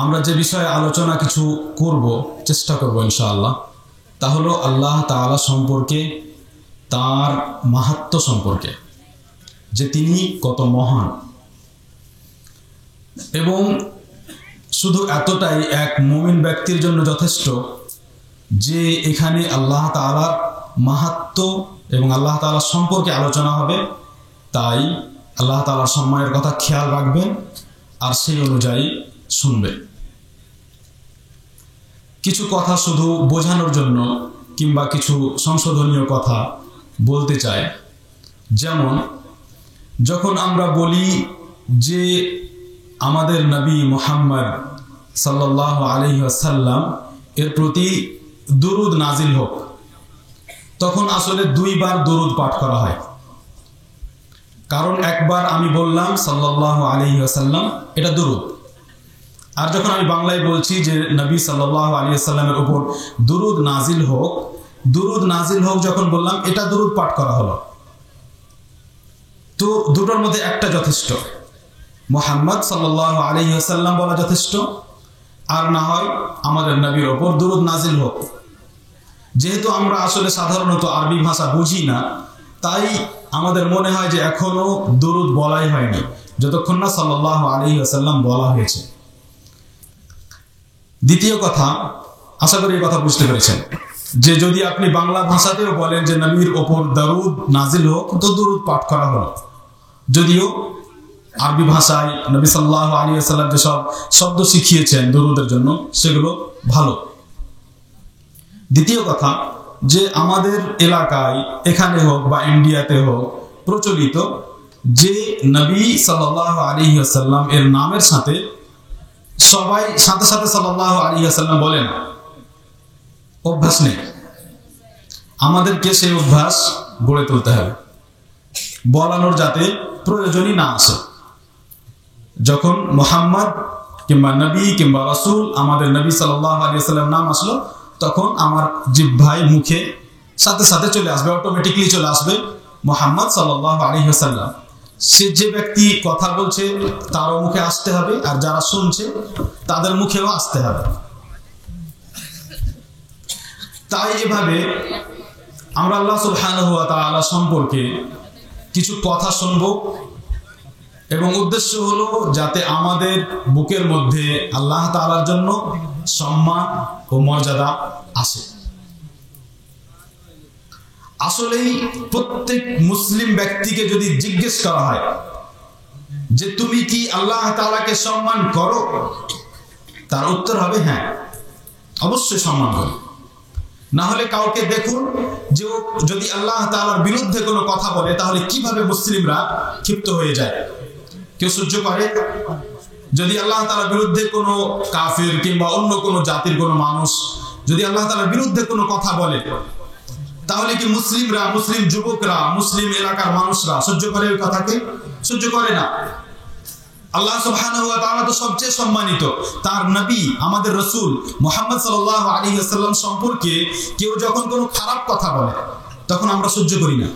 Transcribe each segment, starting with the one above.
আমরা যে বিষয়ে আলোচনা কিছু করব, চেষ্টা করব ইনশাআল্লাহ, তা হলো আল্লাহ তাআলা সম্পর্কে, তার মাহাত্ম্য সম্পর্কে, যে তিনি কত মহান। এবং শুধু এতটাই এক মুমিন ব্যক্তির জন্য যথেষ্ট যে এখানে আল্লাহ তাআলার মাহাত্ম্য এবং আল্লাহ তাআলা সম্পর্কে আলোচনা হবে, তাই আল্লাহ তাআলার সম্মানের কথা খেয়াল রাখবেন আর সেই অনুযায়ী শুনবেন। কিছু কথা শুধু বোঝানোর জন্য কিংবা কিছু সংশোধনীয় কথা বলতে চাই। যেমন যখন আমরা বলি যে আমাদের নবী মুহাম্মদ সাল্লাল্লাহু আলাইহি ওয়াসাল্লাম এর প্রতি দুরুদ নাজিল হোক, তখন আসলে দুইবার দুরুদ পাঠ করা হয়। কারণ একবার আমি বললাম সাল্লাল্লাহু আলাইহি ওয়াসাল্লাম, এটা দুরুদ। আর যখন আমি বাংলায় বলছি যে নবী সাল্লাল্লাহু আলাইহি ওয়াসাল্লামের উপর দুরুদ নাজিল হোক, দুরুদ নাজিল হোক যখন বললাম, এটা দুরুদ পাঠ করা হলো। তো দুটোর মধ্যে একটা যথেষ্ট, মুহাম্মদ সাল্লাল্লাহু আলাইহি ওয়াসাল্লাম বলা যথেষ্ট, আর না হয় আমাদের নবীর উপর দুরুদ নাজিল হোক। যেহেতু আমরা আসলে সাধারণত আরবি ভাষা বুঝি না, তাই আমাদের মনে হয় যে এখনো দুরুদ বলাই হয়নি, যতক্ষণ না সাল্লাল্লাহু আলাইহি ওয়াসাল্লাম বলা হয়েছে। দ্বিতীয় কথা, আশা করি এই কথা বুঝতে পেরেছেন, যে যদি আপনি বাংলা ভাষাতেও বলেন যে নবীর ওপর দরুদ নাজিল হোক, তো দুরুদ পাঠ করা হলো। যদিও আরবি ভাষায় নবী সাল্লাল্লাহু আলাইহি ওয়াসাল্লাম যেসব শব্দ শিখিয়েছেন দুরুদের জন্য, সেগুলো ভালো। দ্বিতীয় কথা, যে আমাদের এলাকায় এখানে হোক বা ইন্ডিয়াতে হোক প্রচলিত যে নবী সাল্লাল্লাহু আলাইহি ওয়াসাল্লাম এর নামের সাথে সবাই সাথে সাথে সাল্লাল্লাহু আলাইহি ওয়াসাল্লাম বলে না, অভ্যাস নেই। আমাদেরকে সেই অভ্যাস গড়ে তুলতে হবে, বলানোর যাতে প্রয়োজনই না আসে। যখন মুহাম্মদ কিংবা নবী কিংবা রাসূল, আমাদের নবী সাল্লাল্লাহু আলাইহি ওয়াসাল্লাম নাম আসলো, তখন আমার জিহ্বায় মুখে সাথে সাথে চলে আসবে, অটোমেটিকলি চলে আসবে মুহাম্মদ সাল্লাল্লাহু আলাইহি ওয়াসাল্লাম। সে যে ব্যক্তি কথা বলছে তারও মুখে আসতে হবে, আর যারা শুনছে তাদের মুখেও আসতে হবে। তাই এভাবে আমরা আল্লাহ সুবহানাহু ওয়া তাআলা সম্পর্কে কিছু কথা শুনবো, এবং উদ্দেশ্য হলো যাতে আমাদের বুকের মধ্যে আল্লাহ তাআলার জন্য সম্মান ও মর্যাদা আসে। আসলেই প্রত্যেক মুসলিম ব্যক্তিকে যদি জিজ্ঞেস করা হয় যে তুমি কি আল্লাহ তাআলাকে সম্মান করো, তার উত্তর হবে হ্যাঁ, অবশ্যই সম্মান করি। না হলে কাউকে দেখুন যে যদি আল্লাহ তাআলার বিরুদ্ধে কোনো কথা বলে, তাহলে কিভাবে মুসলিমরা ক্ষিপ্ত হয়ে যায়। কেউ সহ্য করে? যদি আল্লাহ তাআলার বিরুদ্ধে কোনো কাফির কিংবা অন্য কোনো জাতির কোনো মানুষ যদি আল্লাহ তাআলার বিরুদ্ধে কোনো কথা বলে, তাহলে কি মুসলিমরা, মুসলিম যুবকরা, মুসলিম এলাকার মানুষরা সহ্য করে ওই কথাকে? সহ্য করে না। আল্লাহ সুবহানাহু ওয়া তাআলা তো সবচেয়ে সম্মানিত, তার নবী আমাদের রাসূল মুহাম্মদ সাল্লাল্লাহু আলাইহি ওয়াসাল্লাম সম্পর্কে কেউ যখন কোনো খারাপ কথা বলে, তখন আমরা সহ্য করি না।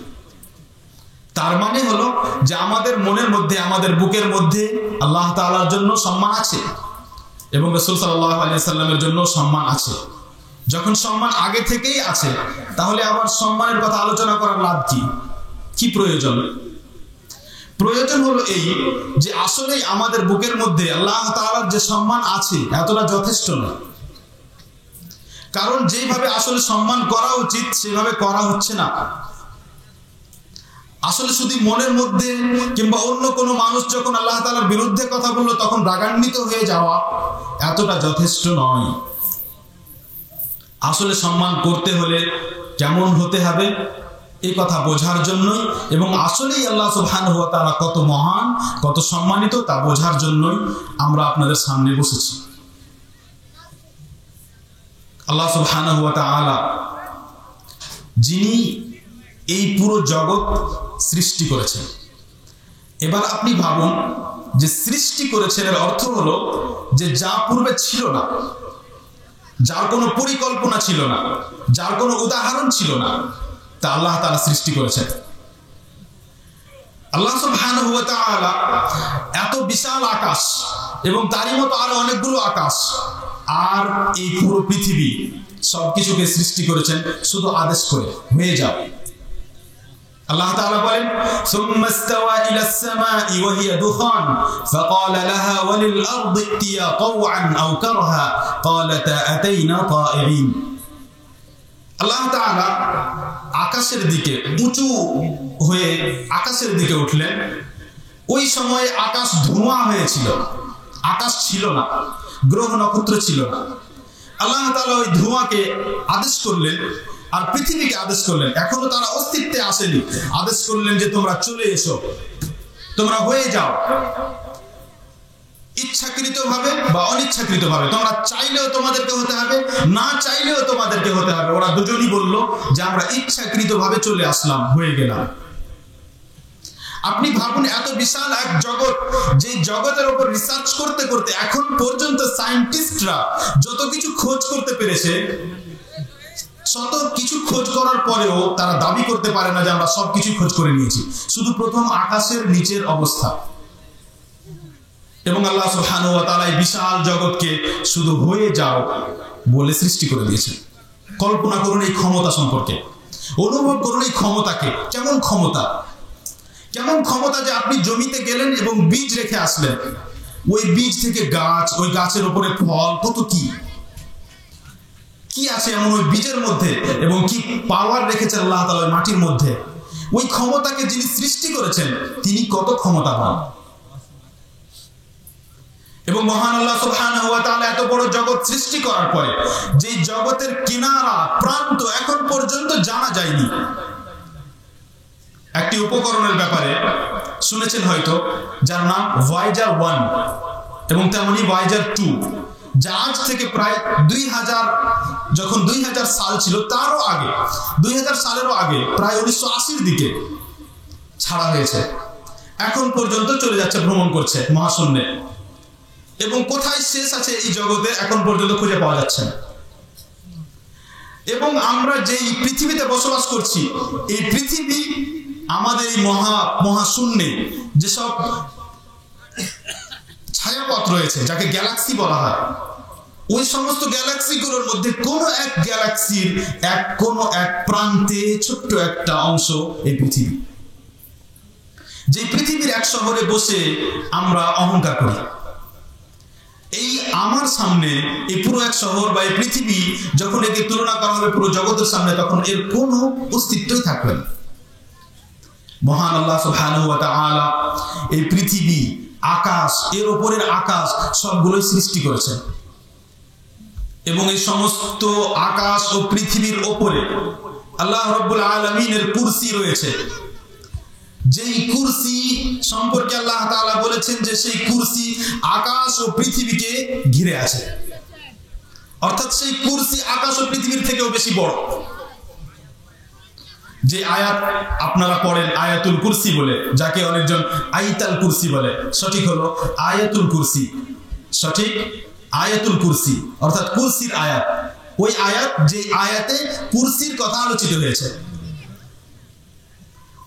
তার মানে হলো যে আমাদের মনের মধ্যে, আমাদের বুকের মধ্যে আল্লাহ তাআলার জন্য সম্মান আছে এবং রাসূল সাল্লাল্লাহু আলাইহি ওয়াসাল্লামের জন্য সম্মান আছে। যখন সম্মান আগে থেকেই আছে, তাহলে আবার সম্মানের কথা আলোচনা করার লাভ কি? কি প্রয়োজন? প্রয়োজন হলো এই যে আসলেই আমাদের বুকের মধ্যে আল্লাহ তাআলার যে সম্মান আছে, এতটা যথেষ্ট নয়। কারণ যেভাবে আসলে সম্মান করা উচিত সেভাবে করা হচ্ছে না। আসলে শুধু মনের মধ্যে কিংবা অন্য কোনো মানুষ যখন আল্লাহ তাআলার বিরুদ্ধে কথা বলল, তখন রাগান্বিত হয়ে যাওয়া এতটা যথেষ্ট নয়। আসলে সম্মান করতে হলে কেমন হতে হবে, এই কথা বোঝার জন্য, এবং আসলেই আল্লাহ সুবহানাহু ওয়া তাআলা কত মহান, কত সম্মানিত, তা বোঝার জন্যই আমরা আপনাদের সামনে বসেছি। আল্লাহ সুবহানাহু ওয়া তাআলা যিনি এই পুরো জগৎ সৃষ্টি করেছেন। এবার আপনি ভাবুন যে সৃষ্টি করেছেন এর অর্থ হলো যে যা পূর্বে ছিল না, যার কোনো পরিকল্পনা ছিল না, যার কোনো উদাহরণ ছিল না, তা আল্লাহ তাআলা সৃষ্টি করেছেন। আল্লাহ সুবহানাহু ওয়া তাআলা এত বিশাল আকাশ এবং তারই মতো আরো অনেকগুলো আকাশ আর এই পুরো পৃথিবী সবকিছুকে সৃষ্টি করেছেন শুধু আদেশ করে, হয়ে যাও। আল্লাহ তাআলা বলেন সুম্মা ইসতাওয়া ইলাস সামাই ওয়া হিয়া দুখান ফাকালা লাহা ওয়া লিল আরদি ইতিয়া তাওআন আও কারহা ক্বালাতা আতাইনা তাইঈন। আল্লাহ তাআলা আকাশের দিকে উঁচু হয়ে আকাশের দিকে উঠলেন। ওই সময় আকাশ ধোঁয়া হয়েছিল, আকাশ ছিল না, গ্রহ নক্ষত্র ছিল না। আল্লাহ তাআলা ওই ধোঁয়াকে আদেশ করলেন আর পৃথিবীকে আদেশ করলেন, এখনো তারা অস্তিত্বে আসেনি, আদেশ করলেন যে তোমরা চলে এসো, তোমরা হয়ে যাও। ইচ্ছাকৃতভাবে বা অনিচ্ছাকৃতভাবে, তোমরা চাইলেও তোমাদেরকে হতে হবে, না চাইলেও তোমাদেরকে হতে হবে। ওরা দুজনই বলল যে আমরা ইচ্ছাকৃতভাবে চলে আসলাম, হয়ে গেলাম। আপনি ভাবুন, এত বিশাল এক জগৎ, যে জগতের উপর রিসার্চ করতে করতে এখন পর্যন্ত সায়েন্টিস্টরা যত কিছু খোঁজ করতে পেরেছে, শত কিছু খোঁজ করার পরেও তারা দাবি করতে পারে না যে আমরা সবকিছু খোঁজ করে নিয়েছি, শুধু প্রথম আকাশের নিচের অবস্থা। এবং আল্লাহ সুবহানাহু ওয়া তাআলা এই বিশাল জগৎকে শুধু হয়ে যাও বলে সৃষ্টি করে দিয়েছেন। কল্পনা করুন এই ক্ষমতা সম্পর্কে, অনুভব করুন এই ক্ষমতাকে। কেমন ক্ষমতা, কেমন ক্ষমতা যে আপনি জমিতে গেলেন এবং বীজ রেখে আসলেন, ওই বীজ থেকে গাছ, ওই গাছের উপরে ফল, কত কি আছে এমন ওই বীজের মধ্যে, এবং কি পাওয়ার রেখেছেন আল্লাহ তাআলা মাটির মধ্যে। ওই ক্ষমতাকে যিনি সৃষ্টি করেছেন তিনি কত ক্ষমতাবান। এবং মহান আল্লাহ সুবহানাহু ওয়া তাআলা এত বড় জগৎ সৃষ্টি করার পরে যে জগতের কিনারা প্রান্ত এখন পর্যন্ত জানা যায়নি। একটি উপকরণের ব্যাপারে শুনেছেন হয়তো, যার নাম ভয়েজার 1 এবং তেমনি ভয়েজার 2, যা আজ থেকে প্রায় 2000, যখন 2000 সাল ছিল তারও আগে, 2000 সালেরও আগে, প্রায় 1980-র দিকে ছাড়া হয়েছে। এখন পর্যন্ত চলে যাচ্ছে, ভ্রমণ করছে মহাশূন্যে, এবং কোথায় শেষ আছে এই জগতে এখন পর্যন্ত খুঁজে পাওয়া যাচ্ছে না। এবং আমরা যে পৃথিবীতে বসবাস করছি, এই পৃথিবী আমাদের এই মহাশূন্যে যেসব ছায়াপথ রয়েছে, যাকে গ্যালাক্সি বলা হয়, ওই সমস্ত গ্যালাক্সিগুলোর মধ্যে কোনো এক গ্যালাক্সির কোনো এক প্রান্তে ছোট্ট একটা অংশ এই পৃথিবী। যে পৃথিবীর এক শহরে বসে আমরা অহংকার করি, এই আমার সামনে এই পুরো এক শহর বা এই পৃথিবী যখন একে তুলনা করা হবে পুরো জগতের সামনে, তখন এর কোনো অস্তিত্বই থাকবে না। মহান আল্লাহ সুবহানাহু ওয়া তাআলা এই পৃথিবী, আকাশ, এর উপরের আকাশ সবগুলোই সৃষ্টি করেছেন। এবং এই সমস্ত আকাশ ও পৃথিবীর উপরে আল্লাহ রাব্বুল আলামিনের কুরসি রয়েছে। যেই কুরসি সম্পর্কে আল্লাহ তাআলা বলেছেন যে সেই কুরসি আকাশ ও পৃথিবীকে ঘিরে আছে, অর্থাৎ সেই কুরসি আকাশ ও পৃথিবীর থেকেও বেশি বড়। যে আয়াত আপনারা পড়েন আয়াতুল কুরসি বলে, যাকে অনেকজন আইতাল কুরসি বলে, সঠিক হলো আয়াতুল কুরসি, সঠিক আয়াতুল কুরসি, অর্থাৎ কুরসির আয়াত। ওই আয়াত, যে আয়াতে কুরসির কথা আলোচিত হয়েছে,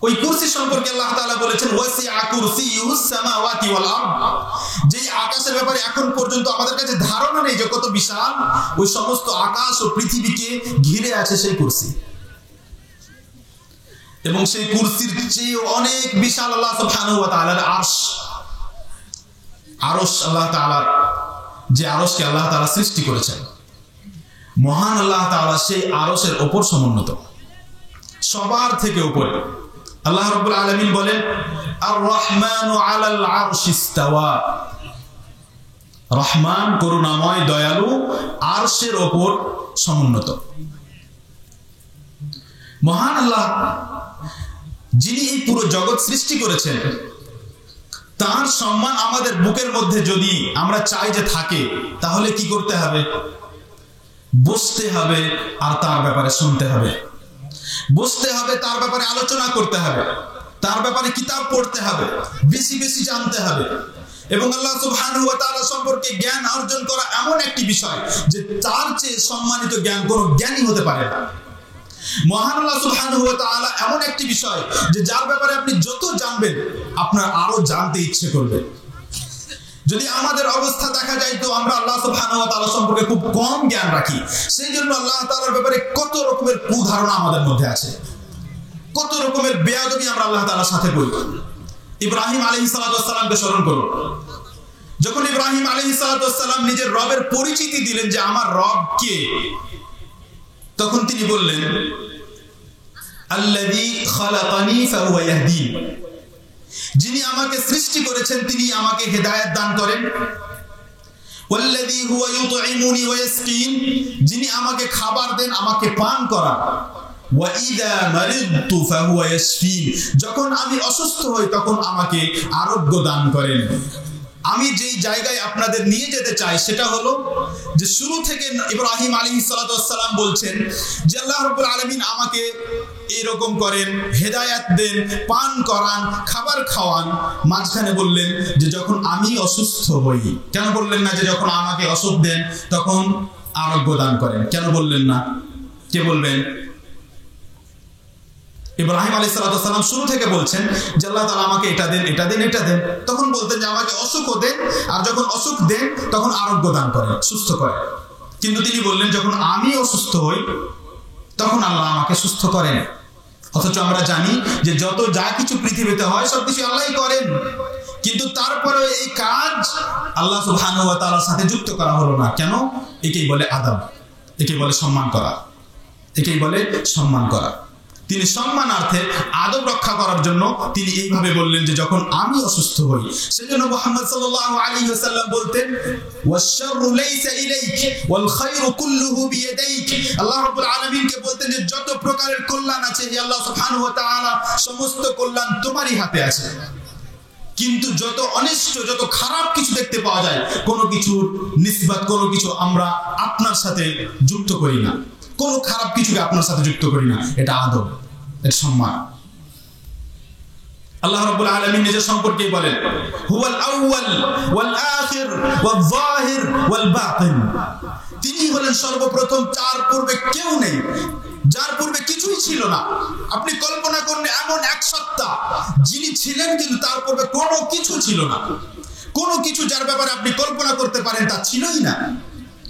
ওই কুরসি সম্পর্কে আল্লাহ তাআলা বলেছেন ওয়াসিআ কুরসিয়ুস সামাওয়াতি ওয়াল আরদ। যে আকাশের ব্যাপারে এখন পর্যন্ত আমাদের কাছে ধারণা নেই যে কত বিশাল, ওই সমস্ত আকাশ ও পৃথিবীকে ঘিরে আছে সেই কুরসি। এবং সেই কুরসির চেয়ে অনেক বিশাল আল্লাহ সুবহানাহু ওয়া তাআলার আরশ। আরশ আল্লাহ তাআলার, যে আরশকে আল্লাহ তাআলা সৃষ্টি করেছেন, মহান আল্লাহ তাআলা সেই আরশের উপর সমুন্নত, সবার থেকে উপরে। আল্লাহ রাব্বুল আলামিন বলেন আর রহমানু আলাল আরশি ইস্তাওয়া। রহমান করুণাময় দয়ালু, আরশের উপর সমুন্নত। মহান আল্লাহ যিনি এই পুরো জগৎ সৃষ্টি করেছেন, তার সম্মান আমাদের বুকের মধ্যে যদি আমরা চাই যে থাকে, তাহলে কি করতে হবে? বসতে হবে আর তার ব্যাপারে শুনতে হবে, বসতে হবে, তার ব্যাপারে আলোচনা করতে হবে, তার ব্যাপারে কিতাব পড়তে হবে, বেশি বেশি জানতে হবে। এবং আল্লাহ সুবহানাহু ওয়া তাআলা সম্পর্কে জ্ঞান অর্জন করা এমন একটি বিষয় যে তার চেয়ে সম্মানিত জ্ঞান কোনো জ্ঞানী হতে পারে না। মহান আল্লাহ সুবহানাহু ওয়া তাআলা এমন একটি বিষয় যে যার ব্যাপারে আপনি যত জানবেন আপনার আরো জানতে ইচ্ছে করবে। যদি আমাদের অবস্থা দেখা যায় তো আমরা আল্লাহ সুবহানাহু ওয়া তাআলা সম্পর্কে খুব কম জ্ঞান রাখি। সেই জন্য আল্লাহ তাআলার ব্যাপারে কত রকমের কুধারণা আমাদের মধ্যে আছে, কত রকমের বেয়াদবি আমরা আল্লাহ তাআলার সাথে করি। ইব্রাহিম আলাইহিস সালামকে স্মরণ করুন। যখন ইব্রাহিম আলাইহিস সালাম নিজের রবের পরিচিতি দিলেন যে আমার রব কে, তখন তিনি বললেন আল্লাযী খালাকানি ফাহুয়া ইয়াহদিন, যিনি আমাকে সৃষ্টি করেছেন তিনি আমাকে হেদায়েত দান করেন। ওয়াল্লাযী হুয়া ইউতঈমুনি ওয়া ইয়াসকিন, যিনি আমাকে খাবার দেন, আমাকে পান করান। ওয়া ইযা মারিদতু ফাহুয়া ইয়াশফিন, যখন আমি অসুস্থ হই তখন আমাকে আরোগ্য দান করেন। আমি যেই জায়গায় আপনাদের নিয়ে যেতে চাই সেটা হলো যে শুরু থেকে ইব্রাহিম আলাইহিস সালাম বলছেন যে আল্লাহ রাব্বুল আলামিন আমাকে এরকম করেন, হেদায়েত দেন, পান করান, খাবার খাওয়ান। মাঝখানে বললেন যে যখন আমি অসুস্থ হই। কেন বললেন না যে যখন আমাকে ওষুধ দেন তখন আরোগ্য দান করেন? কেন বললেন না? কে বলবেন? ইব্রাহিম আলাইহিস সালাম শুরু থেকে বলছেন যে আল্লাহ তাআলা আমাকে এটা দেন, এটা দেন, এটা দেন। তখন বলতেন যে আমাকে অসুখও দেন, আর যখন অসুখ দেন তখন আরোগ্য দান করেন, সুস্থ করেন। কিন্তু তিনি বললেন যখন আমি অসুস্থ হই তখন আল্লাহ আমাকে সুস্থ করেন। অথচ আমরা জানি যে যত যা কিছু পৃথিবীতে হয় সবকিছু আল্লাহই করেন, কিন্তু তারপরে এই কাজ আল্লাহ সুবহানাহু ওয়া তাআলার সাথে যুক্ত করা হলো না। কেন? একেই বলে আদব, একেই বলে সম্মান করা, একেই বলে সম্মান করা। তিনি সম্মানার্থে আদব রক্ষা করার জন্য তিনি এইভাবে বললেন যে যখন আমি অসুস্থ হই। সেজন্য মুহাম্মদ সাল্লাল্লাহু আলাইহি ওয়াসাল্লাম বলতেন ওয়াশ-শাররু লাইসা ইলাইক ওয়াল খায়রু কুল্লুহু বিয়াদাইক। আল্লাহ রাব্বুল আলামিনকে বলতেন যে যত প্রকারের কল্যাণ আছে হে আল্লাহ সুবহানাহু ওয়া তাআলা, সমস্ত কল্যাণ তোমারই হাতে আছে। কিন্তু যত অনিষ্ট, যত খারাপ কিছু দেখতে পাওয়া যায়, কোনো কিছুর নিসবত, কোনো কিছু আমরা আপনার সাথে যুক্ত করি না, কোনো খারাপ কিছুকে আপনার সাথে যুক্ত করি না। এটা আদব, এটা সম্মান। আল্লাহ রাব্বুল আলামিন নিজের সম্পর্কেই বলেন হুয়াল আউয়াল ওয়াল আখির ওয়াল যাহির ওয়াল বাতিন। তিনি হলেন সর্বপ্রথম, যার পূর্বে কেউ নেই, যার পূর্বে কিছুই ছিল না। আপনি কল্পনা করেন এমন এক সত্তা যিনি ছিলেন কিন্তু তার পূর্বে কোনো কিছু ছিল না। কোনো কিছু যার ব্যাপারে আপনি কল্পনা করতে পারেন তা ছিলই না,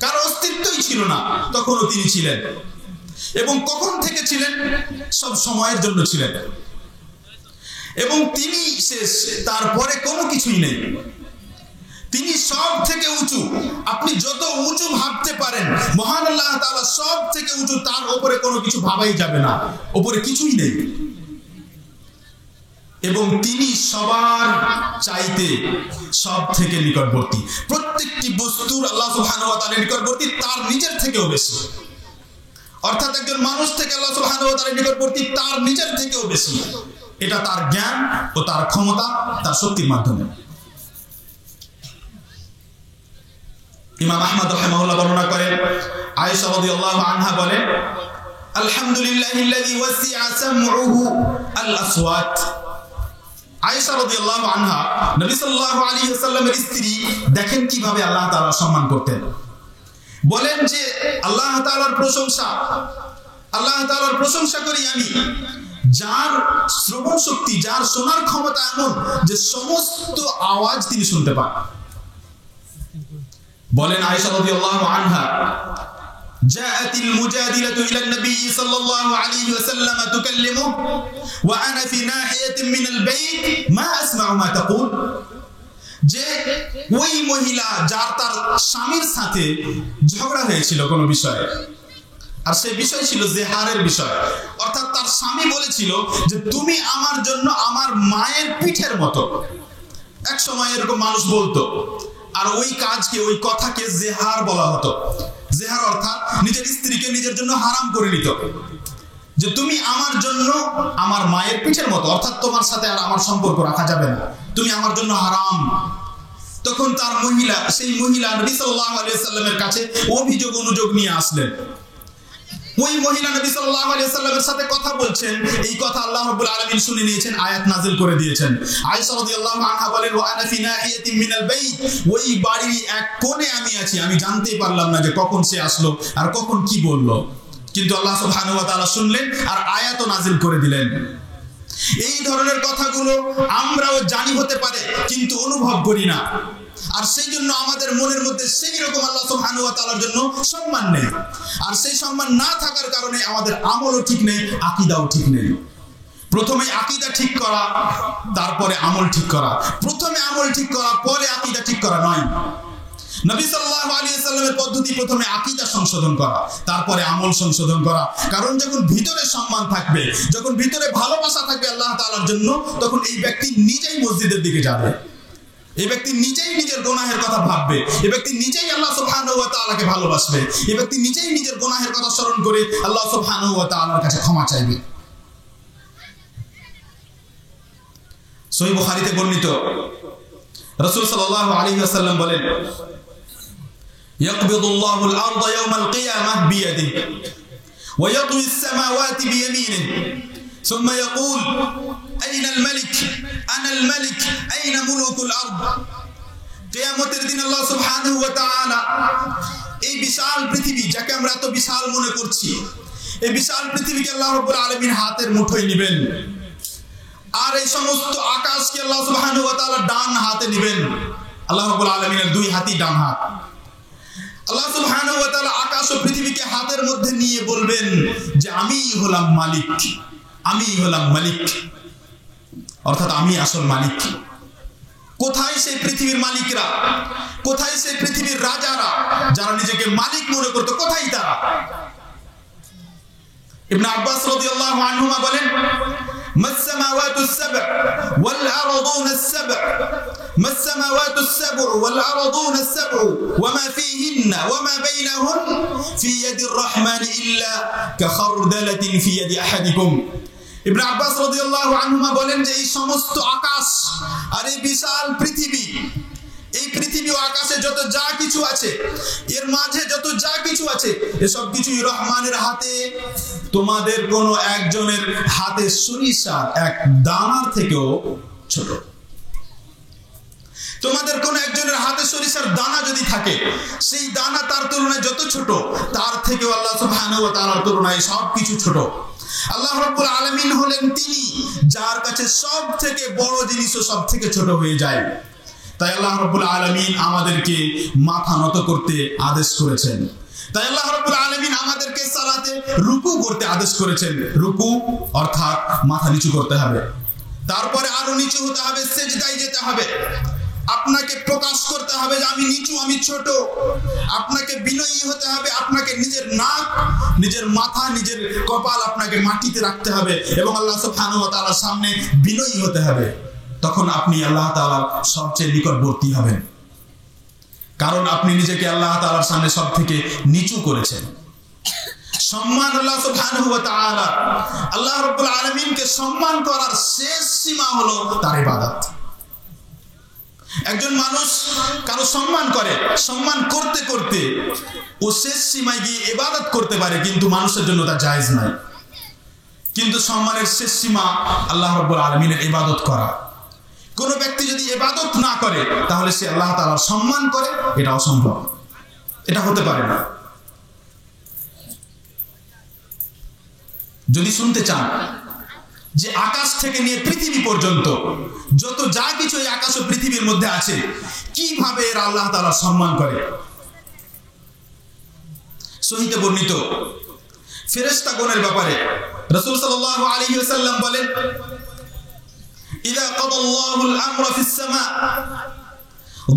কারো অস্তিত্বই ছিল না, তখনও তিনি ছিলেন। এবং কখন থেকে ছিলেন? সব সময়ের জন্য ছিলেন। এবং তিনি শেষ, তারপরে কোনো কিছুই নেই। তিনি সব থেকে উঁচু। আপনি যত উঁচু ভাবতে পারেন, মহান আল্লাহ তাআলা সব থেকে উঁচু, তার উপরে কোনো কিছু ভাবাই যাবে না, উপরে কিছুই নেই। এবং তিনি সবার চাইতে সব থেকে নিকটবর্তী। প্রত্যেকটি বস্তুর আল্লাহ সুবহানাহু ওয়া তাআলার নিকটবর্তী তার নিজের থেকেও বেশি। অর্থাৎ একজন মানুষ থেকে আল্লাহ সুবহানাহু ওয়া তাআলার নিকটবর্তী তার নিজের থেকেও বেশি। এটা তার জ্ঞান ও তার ক্ষমতা, তার শক্তির মাধ্যমে। ইমাম আহমদ রাহিমাহুল্লাহ বর্ণনা করেন, আয়েশা রাদিয়াল্লাহু আনহা বলেন আলহামদুলিল্লাহিল্লাযী ওয়াসিআ সামউহু আল আসওয়াত। আয়েশা রাদিয়াল্লাহু আনহা নবী সাল্লাল্লাহু আলাইহি ওয়াসাল্লামের স্ত্রী, দেখেন কিভাবে আল্লাহ তাআলা সম্মান করতেন। বলেন যে আল্লাহ তাআলার প্রশংসা, আল্লাহ তাআলার প্রশংসা করি আমি, যার শ্রবণ শক্তি, যার শোনার ক্ষমতা এমন যে সমস্ত আওয়াজ তিনি শুনতে পান। বলেন আয়েশা রাদিয়াল্লাহু আনহা, جاءت المجادلة إلى النبي صلى الله عليه وسلم تكلمه وأنا في ناحية من البيت ما أسمع ما تقول। যে ওই মহিলা যার তার স্বামীর সাথে ঝগড়া হয়েছিল কোনো বিষয়ে, আর সেই বিষয় ছিল জেহারের বিষয়। অর্থাৎ তার স্বামী বলেছিল যে তুমি আমার জন্য আমার মায়ের পিঠের মতো। এক সময় এরকম মানুষ বলতো, আর ওই কাজকে, ওই কথাকে জেহার বলা হতো। জেহার অর্থাৎ নিজের স্ত্রীকে নিজের জন্য হারাম করে নিত, যে তুমি আমার জন্য আমার মায়ের পিঠের মতো, অর্থাৎ তোমার সাথে আর আমার সম্পর্ক রাখা যাবে না, তুমি আমার জন্য হারাম। তখন তার মহিলা, সেই মহিলা নবী সাল্লাল্লাহু আলাইহি ওয়াসাল্লামের কাছে অভিযোগ অনুযোগ নিয়ে আসলেন। ওই মহিলা নবী সাল্লাল্লাহু আলাইহি ওয়াসাল্লামের সাথে কথা বলছেন, এই কথা আল্লাহ রাব্বুল আলামিন শুনে নিয়েছেন, আয়াত নাযিল করে দিয়েছেন। আয়েশা রাদিয়াল্লাহু আনহা বলেন ওয়া আনা ফি নাহিয়াতিন মিনাল বাইত, ওই বাড়ির এক কোণে আমি আছি, আমি জানতেই পারলাম না যে কখন সে আসলো আর কখন কি বলল। কিন্তু আল্লাহ সুবহানাহু ওয়া তাআলা শুনলেন আর আয়াতও নাযিল করে দিলেন। এই ধরনের কথাগুলো আমরাও জানি হতে পারে, কিন্তু অনুভব করি না। আর সেই জন্য আমাদের মনের মধ্যে সেই রকম আল্লাহ সুবহানাহু ওয়া তাআলার জন্য সম্মান নেই। আর সেই সম্মান না থাকার কারণে আমাদের আমলও ঠিক নেই, আকীদাও ঠিক নেই। প্রথমে আকীদা ঠিক করা, তারপরে আমল ঠিক করা। প্রথমে আমল ঠিক করা, পরে আকীদা ঠিক করা নয়। নবী সাল্লাল্লাহু আলাইহি ওয়াসাল্লামের পদ্ধতি প্রথমে আকীদা সংশোধন করা, তারপরে আমল সংশোধন করা। কারণ যখন ভিতরে সম্মান থাকবে, যখন ভিতরে ভালোবাসা থাকবে আল্লাহ তাআলার জন্য, তখন এই ব্যক্তি নিজেই মসজিদের দিকে যাবে। এই ব্যক্তি নিজেই নিজের গুনাহের কথা ভাববে। এই ব্যক্তি নিজেই আল্লাহ সুবহানাহু ওয়া তাআলাকে ভালোবাসবে। এই ব্যক্তি নিজেই নিজের গুনাহের কথা স্মরণ করে আল্লাহ সুবহানাহু ওয়া তাআলার কাছে ক্ষমা চাইবে। সহিহ বুখারীতে বর্ণিত, রাসূল সাল্লাল্লাহু আলাইহি ওয়াসাল্লাম বলেন, ইয়াকবিদুল্লাহু আল-আরদা ইয়াওমাল কিয়ামাহ বিয়াদিহি ওয়া ইয়াতওয়ি আস-সামাওয়াতি বিয়ামিনিহি সুম্মা ইয়াকুল আইনা আল-মালিক আনা আল-মালিক আইনা মুলুকুল আরদ। কিয়ামতের দিন আল্লাহ সুবহানাহু ওয়া তাআলা এই বিশাল পৃথিবী, যাকে আমরা এত বিশাল মনে করছি, এই বিশাল পৃথিবীকে আল্লাহ রাব্বুল আলামিন হাতের মুঠোয় নেবেন। আর এই সমস্ত আকাশকে আল্লাহ সুবহানাহু ওয়া তাআলা ডান হাতে নেবেন। আল্লাহ রাব্বুল আলামিনের দুই হাতই ডান হাত। আল্লাহ সুবহানাহু ওয়া তাআলা আকাশ ও পৃথিবীকে হাতের মধ্যে নিয়ে বলবেন যে আমিই হলাম মালিক, আমিই হলাম মালিক, অর্থাৎ আমি আসল মালিক। কোথায় সেই পৃথিবীর মালিকরা? কোথায় সেই পৃথিবীর রাজারা যারা নিজেকে মালিক মনে করত? কোথায় তারা? ইবনে আব্বাস রাদিয়াল্লাহু আনহুমা বলেন, ما السماوات السبع والأرضون السبع ما السماوات السبع والأرضون السبع وما فيهن وما بينهن في يد الرحمن إلا كخردلة في يد أحدكم। ইবনে আব্বাস রাদিয়াল্লাহু আনহুমা বলেন যে এই সমস্ত আকাশ আর এই বিশাল পৃথিবী, এই পৃথিবী ও আকাশে যত যা কিছু আছে, এর মাঝে যত যা কিছু আছে, এসব কিছুই রহমানের হাতে, তোমাদের কোনো একজনের হাতে সরিষার এক দানার থেকেও ছোট। তোমাদের কোন একজনের হাতে সরিষার দানা যদি থাকে, সেই দানা তার তুলনায় যত ছোট, তার থেকেও আল্লাহ সুবহানাহু ওয়া তাআলার তুলনায় সবকিছু ছোট। আল্লাহ রাব্বুল আলামিন হলেন তিনি যার কাছে সব থেকে বড় জিনিসও সব থেকে ছোট হয়ে যায়। তাই আল্লাহ রাব্বুল আলামিন আমাদেরকে মাথা নত করতে আদেশ করেছেন। তাই আল্লাহ রাব্বুল আলামিন আমাদেরকে সালাতে রুকু করতে আদেশ করেছেন। রুকু অর্থাৎ মাথা নিচু করতে হবে, তারপরে আরো নিচু হতে হবে, সিজদায় যেতে হবে। আপনাকে প্রকাশ করতে হবে যে আমি নিচু, আমি ছোট। আপনাকে বিনয়ী হতে হবে। আপনাকে নিজের নাক, নিজের মাথা, নিজের কপাল আপনাকে মাটিতে রাখতে হবে এবং আল্লাহ সুবহানাহু ওয়া তাআলার সামনে বিনয়ী হতে হবে। তখন আপনি আল্লাহ তাআলার সবচেয়ে নিকটবর্তী হবেন, কারণ আপনি নিজেকে আল্লাহ তাআলার সামনে সব থেকে নিচু করেছেন। সম্মান আল্লাহ সুবহানাহু ওয়া তাআলা, আল্লাহ রাব্বুল আলামিনকে সম্মান করার শেষ সীমা হলো তার ইবাদত। একজন মানুষ কারো সম্মান করে, সম্মান করতে করতে ও শেষ সীমায় গিয়ে ইবাদত করতে পারে, কিন্তু মানুষের জন্য তা জায়েজ নয়। কিন্তু সম্মানের শেষ সীমা আল্লাহ রাব্বুল আলামিনের ইবাদত করা। কোন ব্যক্তি যদি ইবাদত না করে তাহলে সে আল্লাহ তাআলার সম্মান করে, এটা অসম্ভব, এটা হতে পারে না। যদি শুনতে চান যে আকাশ থেকে নিয়ে পৃথিবী পর্যন্ত যত যা কিছু এই আকাশ ও পৃথিবীর মধ্যে আছে, কিভাবে এরা আল্লাহ তাআলার সম্মান করে, সহিহে বর্ণিত ফেরেশতাগণের ব্যাপারে রাসূল সাল্লাল্লাহু আলাইহি ওয়াসাল্লাম বলেন, إذا قضى الله الأمر في السماء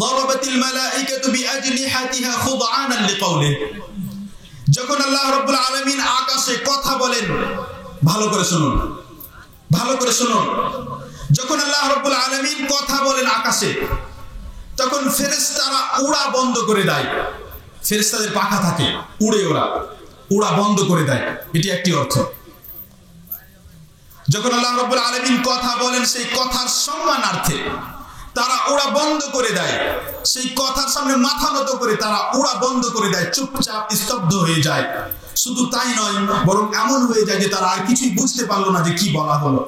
ضربت الملائكة بأجنحتها خضعانا لقوله। যখন আল্লাহ রাব্বুল আলামিন আকাশে কথা বলেন, ভালো করে শুনুন, ভালো করে শুনুন, যখন আল্লাহ রাব্বুল আলামিন কথা বলেন আকাশে, তখন ফেরেশতারা উড়া বন্ধ করে দেয়। ফেরেশতাদের পাখা থাকে, উড়ে ওরা উড়া বন্ধ করে দেয়, এটি একটি অর্থ। যখন আল্লাহ রাব্বুল আলামিন কথা বলেন, সেই কথার সম্মানার্থে তারা উড়া বন্ধ করে দেয়। সেই কথার সামনে মাথা নত করে তারা উড়া বন্ধ করে দেয়, চুপচাপ স্তব্ধ হয়ে যায়। শুধু তাই নয়, বরং এমন হয়ে যায় যে তারা আর কিছুই বুঝতে পারলো না যে কি বলা হলো।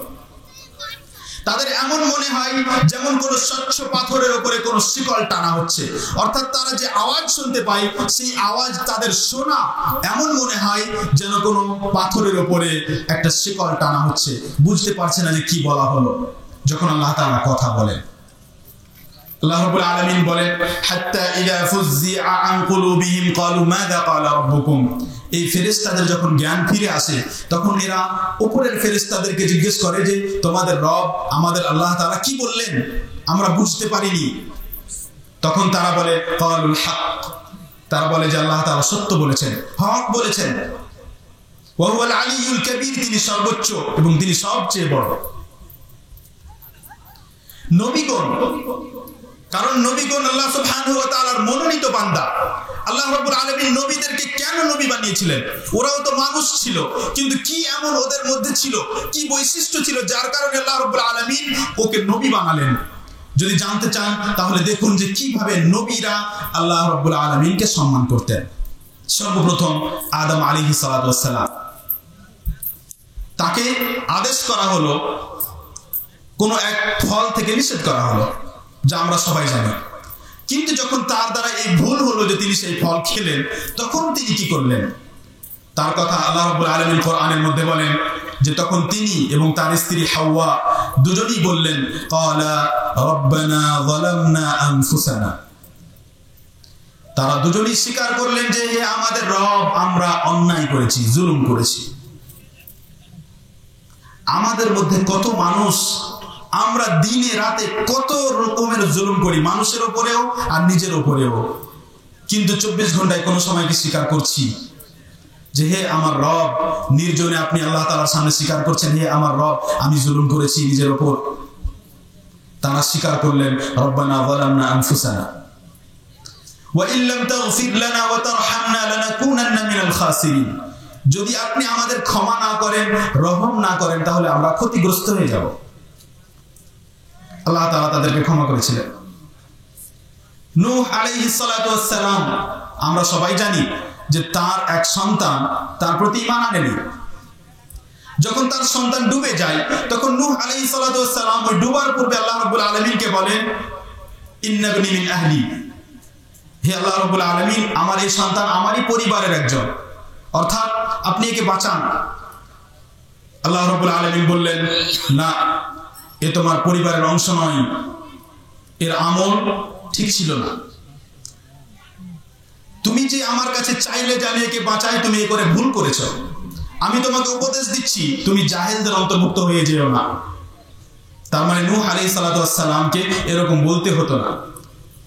তাদের এমন মনে হয় যেমন কোনো স্বচ্ছ পাথরের উপরে কোনো শিকল টানা হচ্ছে, অর্থাৎ তারা যে আওয়াজ শুনতে পায় সেই আওয়াজ তাদের শোনা এমন মনে হয় যেন কোনো পাথরের উপরে একটা শিকল টানা হচ্ছে, বুঝতে পারছে না যে কি বলা হলো। যখন আল্লাহ তাআলা কথা বলেন, আল্লাহ রাব্বুল আলামিন বলেন হাত্তা ইযা ফুজ্জিআ আন কুলুবিহিম ক্বালু মাযা ক্বালা রাব্বুকুম। এই ফেরেশতাদের যখন জ্ঞান ফিরে আসে তখন এরা উপরের ফেরেশতাদেরকে জিজ্ঞেস করে যে তোমাদের রব আমাদের আল্লাহ তাআলা কি বললেন, আমরা বুঝতে পারিনি। তখন তারা বলে ক্বালুল হক, তারা বলে যে আল্লাহ তাআলা সত্য বলেছেন, হক বলেছেন। ওয়া হুয়াল আলিয়্যুল কাবীর, তিনি সর্বোচ্চ এবং তিনি সবচেয়ে বড়। নবীগণ, কারণ নবীগণ আল্লাহ সুবহানাহু ওয়া তাআলার মনোনীত বান্দা। আল্লাহ রাব্বুল আলামিন নবীদেরকে কেন নবী বানিয়েছিলেন? ওরাও তো মানুষ ছিল, কিন্তু কি এমন ওদের মধ্যে ছিল, কি বৈশিষ্ট্য ছিল যার কারণে আল্লাহ রাব্বুল আলামিন ওকে নবী বানালেন? যদি জানতে চান তাহলে দেখুন যে কিভাবে নবীরা আল্লাহ রাব্বুল আলামিনকে সম্মান করতেন। সর্বপ্রথম আদম আলাইহিস সালাতু ওয়াস সালাম, তাকে আদেশ করা হলো, কোনো এক ফল থেকে নিষেধ করা হলো, যা আমরা সবাই জানি। কিন্তু যখন তার দ্বারা এই ভুল হলো যে তিনি সেই ফল খেলেন, তখন তিনি কি করলেন? তার কথা আল্লাহ রাব্বুল আলামিন কোরআনের মধ্যে বলেন যে তখন তিনি এবং তার স্ত্রী হাওয়া দুজনেই বললেন ক্বালা রাব্বানা যালামনা আনফুসানা। তারা দুজনেই স্বীকার করলেন যে হে আমাদের রব, আমরা অন্যায় করেছি, জুলুম করেছি। আমাদের মধ্যে কত মানুষ, আমরা দিনে রাতে কত রকমের জুলুম করি, মানুষের উপরেও আর নিজের উপরেও। কিন্তু 24 ঘন্টায় কোনো সময় কি স্বীকার করছি যে হে আমার রব, নির্জনে আপনি আল্লাহ তাআলার সামনে স্বীকার করছেন হে আমার রব, আমি জুলুম করেছি নিজের উপর? তারা স্বীকার করলেন রব্বানা যালামনা আনফুসানা ওয়া ইল্লাম তাগফির লানা ওয়া তারহামনা লানাকুনান্না মিনাল খাসিরিন। যদি আপনি আমাদের ক্ষমা না করেন, রহম না করেন, তাহলে আমরা ক্ষতিগ্রস্ত হয়ে যাব। আল্লাহ তাআলা তাদেরকে ক্ষমা করেছিলেন। নূহ আলাইহিস সালাতু ওয়াস সালাম, আমরা সবাই জানি যে তার এক সন্তান তার প্রতি ঈমান আনেনি। যখন তার সন্তান ডুবে যায়, তখন নূহ আলাইহিস সালাতু ওয়াস সালাম ওই ডুবার পূর্বে আল্লাহ রাব্বুল আলামিনকে বলেন ইন্না ইবনি মিন আহলি, হে আল্লাহ রাব্বুল আলামিন, আমার এই সন্তান আমারই পরিবারের একজন, অর্থাৎ আপনি একে বাঁচান। আল্লাহ রাব্বুল আলামিন বললেন না, এ তোমার পরিবারের অংশ নয়, এর আমল ঠিক ছিল না। তুমি যে আমার কাছে চাইলে যে আমি একে বাঁচাই, তুমি এ করে ভুল করেছো। আমি তোমাকে উপদেশ দিচ্ছি, তুমি জাহেলদের অন্তর্ভুক্ত হয়ে যেও না। তার মানে নূহ আলাইহিস সালাতু ওয়াস সালামকে এরকম বলতে হতো না।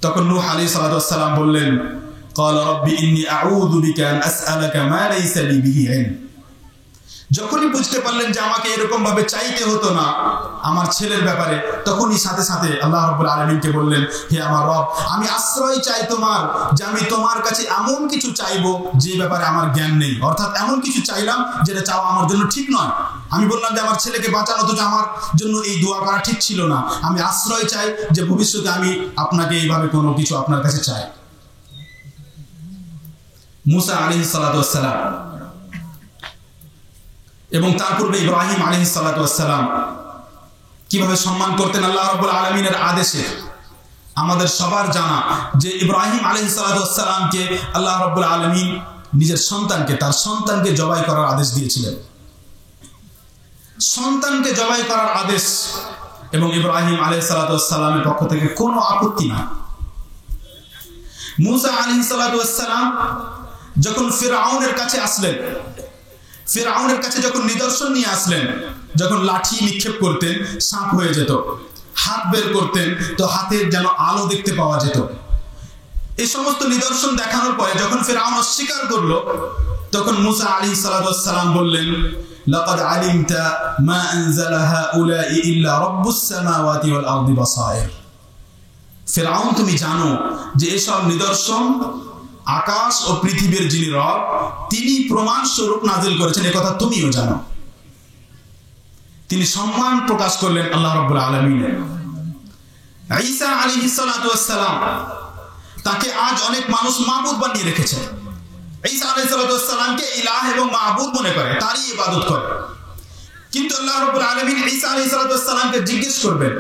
তখন নূহ আলাইহিস সালাতু ওয়াস সালাম বললেন ক্বালা রাব্বি ইন্নী আউযু বিকা আন আসআলাকা মা লাইসা লি বিহি ইলম। যখনই বুঝতে পারলেন যে আমাকে এরকম ভাবে চাইতে হতো না আমার ছেলের ব্যাপারে, তখনই সাথে সাথে আল্লাহ রাব্বুল আলামিনকে বললেন হে আমার রব, আমি আশ্রয় চাই তোমার, যে আমি তোমার কাছে এমন কিছু চাইবো যে ব্যাপারে আমার জ্ঞান নেই। অর্থাৎ এমন কিছু চাইলাম যেটা চাওয়া আমার জন্য ঠিক নয়। আমি বললাম যে আমার ছেলেকে বাঁচানো, তো আমার জন্য এই দোয়া করা ঠিক ছিল না। আমি আশ্রয় চাই যে ভবিষ্যতে আমি আপনাকে এইভাবে কোনো কিছু আপনার কাছে চাই। মুসা আলাইহিস সালাতু ওয়াস সালাম এবং তার পূর্বে ইব্রাহিম আলাইহিস সালাতু ওয়াস সালাম কিভাবে সম্মান করতেন আল্লাহ রাব্বুল আলামিনের আদেশে? আমাদের সবার জানা যে ইব্রাহিম আলাইহিস সালাতু ওয়াস সালামকে আল্লাহ রাব্বুল আলামিন নিজের সন্তানকে, তার সন্তানকে জবাই করার আদেশ দিয়েছিলেন। সন্তানকে জবাই করার আদেশ, এবং ইব্রাহিম আলাইহিস সালাতু ওয়াস সালামের পক্ষ থেকে কোনো আপত্তি না। মুসা আলাইহিস সালাতু ওয়াস সালাম যখন ফিরআউনের কাছে আসলেন, ফিরআউনের কাছে যখন নিদর্শন নিয়ে আসলেন, যখন লাঠি নিক্ষেপ করতেন সাপ হয়ে যেত, হাত বের করতেন তো হাতের যেন আলো দেখতে পাওয়া যেত, এই সমস্ত নিদর্শন দেখানোর পরে যখন ফিরআউন অস্বীকার করলো, তখন মুসা আলাইহিস সালাতু ওয়াস সালাম বললেন লাকাদ আলিমতা মা আনজালা হাউলাই ইল্লা রাব্বুস সামাওয়াতি ওয়াল আরদি বাসায়ের। ফিরআউন, তুমি জানো যে এসব নিদর্শন আকাশ ও পৃথিবীর যিনি রব, তিনি প্রমাণ স্বরূপ নাজিল করেছেন, এ কথা তুমিও জানো। তিনি সম্মান প্রকাশ করলেন আল্লাহ রাব্বুল আলামিনের। ঈসা আলাইহিস সালাতু ওয়াস সালাম, তাকে আজ অনেক মানুষ মাবুদ বানিয়ে রেখেছে। ঈসা আলাইহিস সালাতু ওয়াস সালামকে ইলাহ এবং মাবুদ মনে করে, তারই ইবাদত করে। কিন্তু আল্লাহ রাব্বুল আলামিন ঈসা আলাইহিস সালাতু ওয়াস সালামকে জিজ্ঞেস করবেন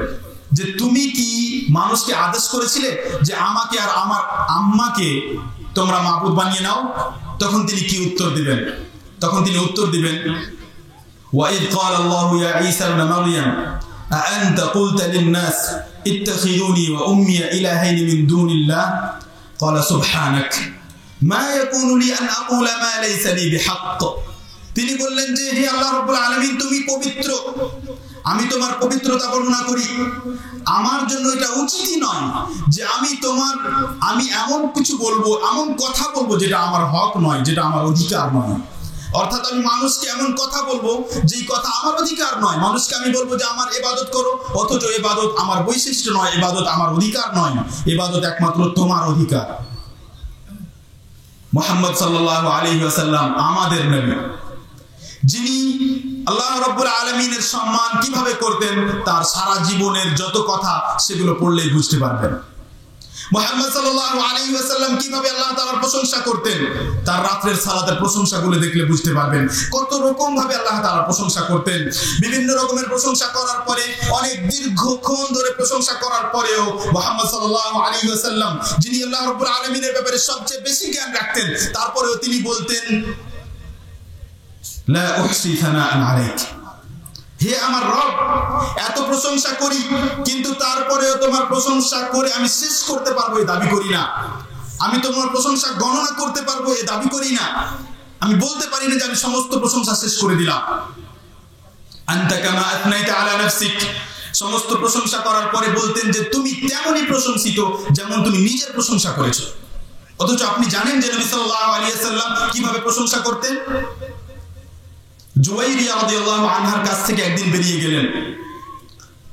যে তুমি কি মানুষকে আদেশ করেছিলে যে আমাকে আর আমার আম্মাকে তোমরা মাবুদ বানিয়ে নাও? তখন তিনি কি উত্তর দিবেন? তখন তিনি উত্তর দিবেন ওয়াইদ ক্বালা আল্লাহু ইয়া ঈসা ইবনে মারইয়াম أأنت قلت للناس اتخذوني وأمي إلهين من دون الله قال سبحانك ما يكون لي أن أقول ما ليس لي بحق তিনি বললেন যে হে আল্লাহ রাব্বুল আলামিন তুমি পবিত্র আমি তোমার পবিত্রতা বর্ণনা করি আমার জন্য এটা উচিতই নয় যে আমি এমন কিছু বলবো এমন কথা বলবো যেটা আমার হক নয় যেটা আমার অধিকার নয় অর্থাৎ আমি মানুষকে এমন কথা বলবো যেই কথা আমার অধিকার নয় মানুষকে আমি বলবো যে আমার ইবাদত করো অথচ ইবাদত আমার বৈশিষ্ট্য নয় ইবাদত আমার অধিকার নয় ইবাদত একমাত্র তোমার অধিকার মুহাম্মদ সাল্লাল্লাহু আলাইহি ওয়াসাল্লাম আমাদের নবী যিনি আল্লাহ রাব্বুল আলামিনের সম্মান কিভাবে করতেন তার সারা জীবনের যত কথা সেগুলো পড়লেই বুঝতে পারবেন মুহাম্মদ সাল্লাল্লাহু আলাইহি ওয়াসাল্লাম কিভাবে আল্লাহ তাআলার প্রশংসা করতেন তার রাতের সালাতের প্রশংসাগুলো দেখলে বুঝতে পারবেন কত রকম ভাবে আল্লাহ তাআলার প্রশংসা করতেন বিভিন্ন রকমের প্রশংসা করার পরে অনেক দীর্ঘক্ষণ ধরে প্রশংসা করার পরেও মুহাম্মদ সাল্লাল্লাহু আলাইহি ওয়াসাল্লাম যিনি আল্লাহ রাব্বুল আলামিনের ব্যাপারে সবচেয়ে বেশি জ্ঞান রাখতেন তারপরেও তিনি বলতেন লা উহসি থানাআন আলাইক হে আমার রব এত প্রশংসা করি কিন্তু তারপরেও তোমার প্রশংসা করে আমি শেষ করতে পারবো এই দাবি করি না আমি তোমার প্রশংসা গণনা করতে পারবো এই দাবি করি না আমি বলতে পারি না যে আমি সমস্ত প্রশংসা শেষ করে দিলাম আনতা কামা আথনাইতা আলা নাফসিক সমস্ত প্রশংসা করার পরে বলতেন যে তুমি তেমনই প্রশংসিত যেমন তুমি নিজের প্রশংসা করেছো অথচ আপনি জানেন যে নবী সাল্লাল্লাহু আলাইহি ওয়াসাল্লাম কিভাবে প্রশংসা করতেন জুওয়াইরিয়া রাদিয়াল্লাহু আনহার কাছ থেকে একদিন বেরিয়ে গেলেন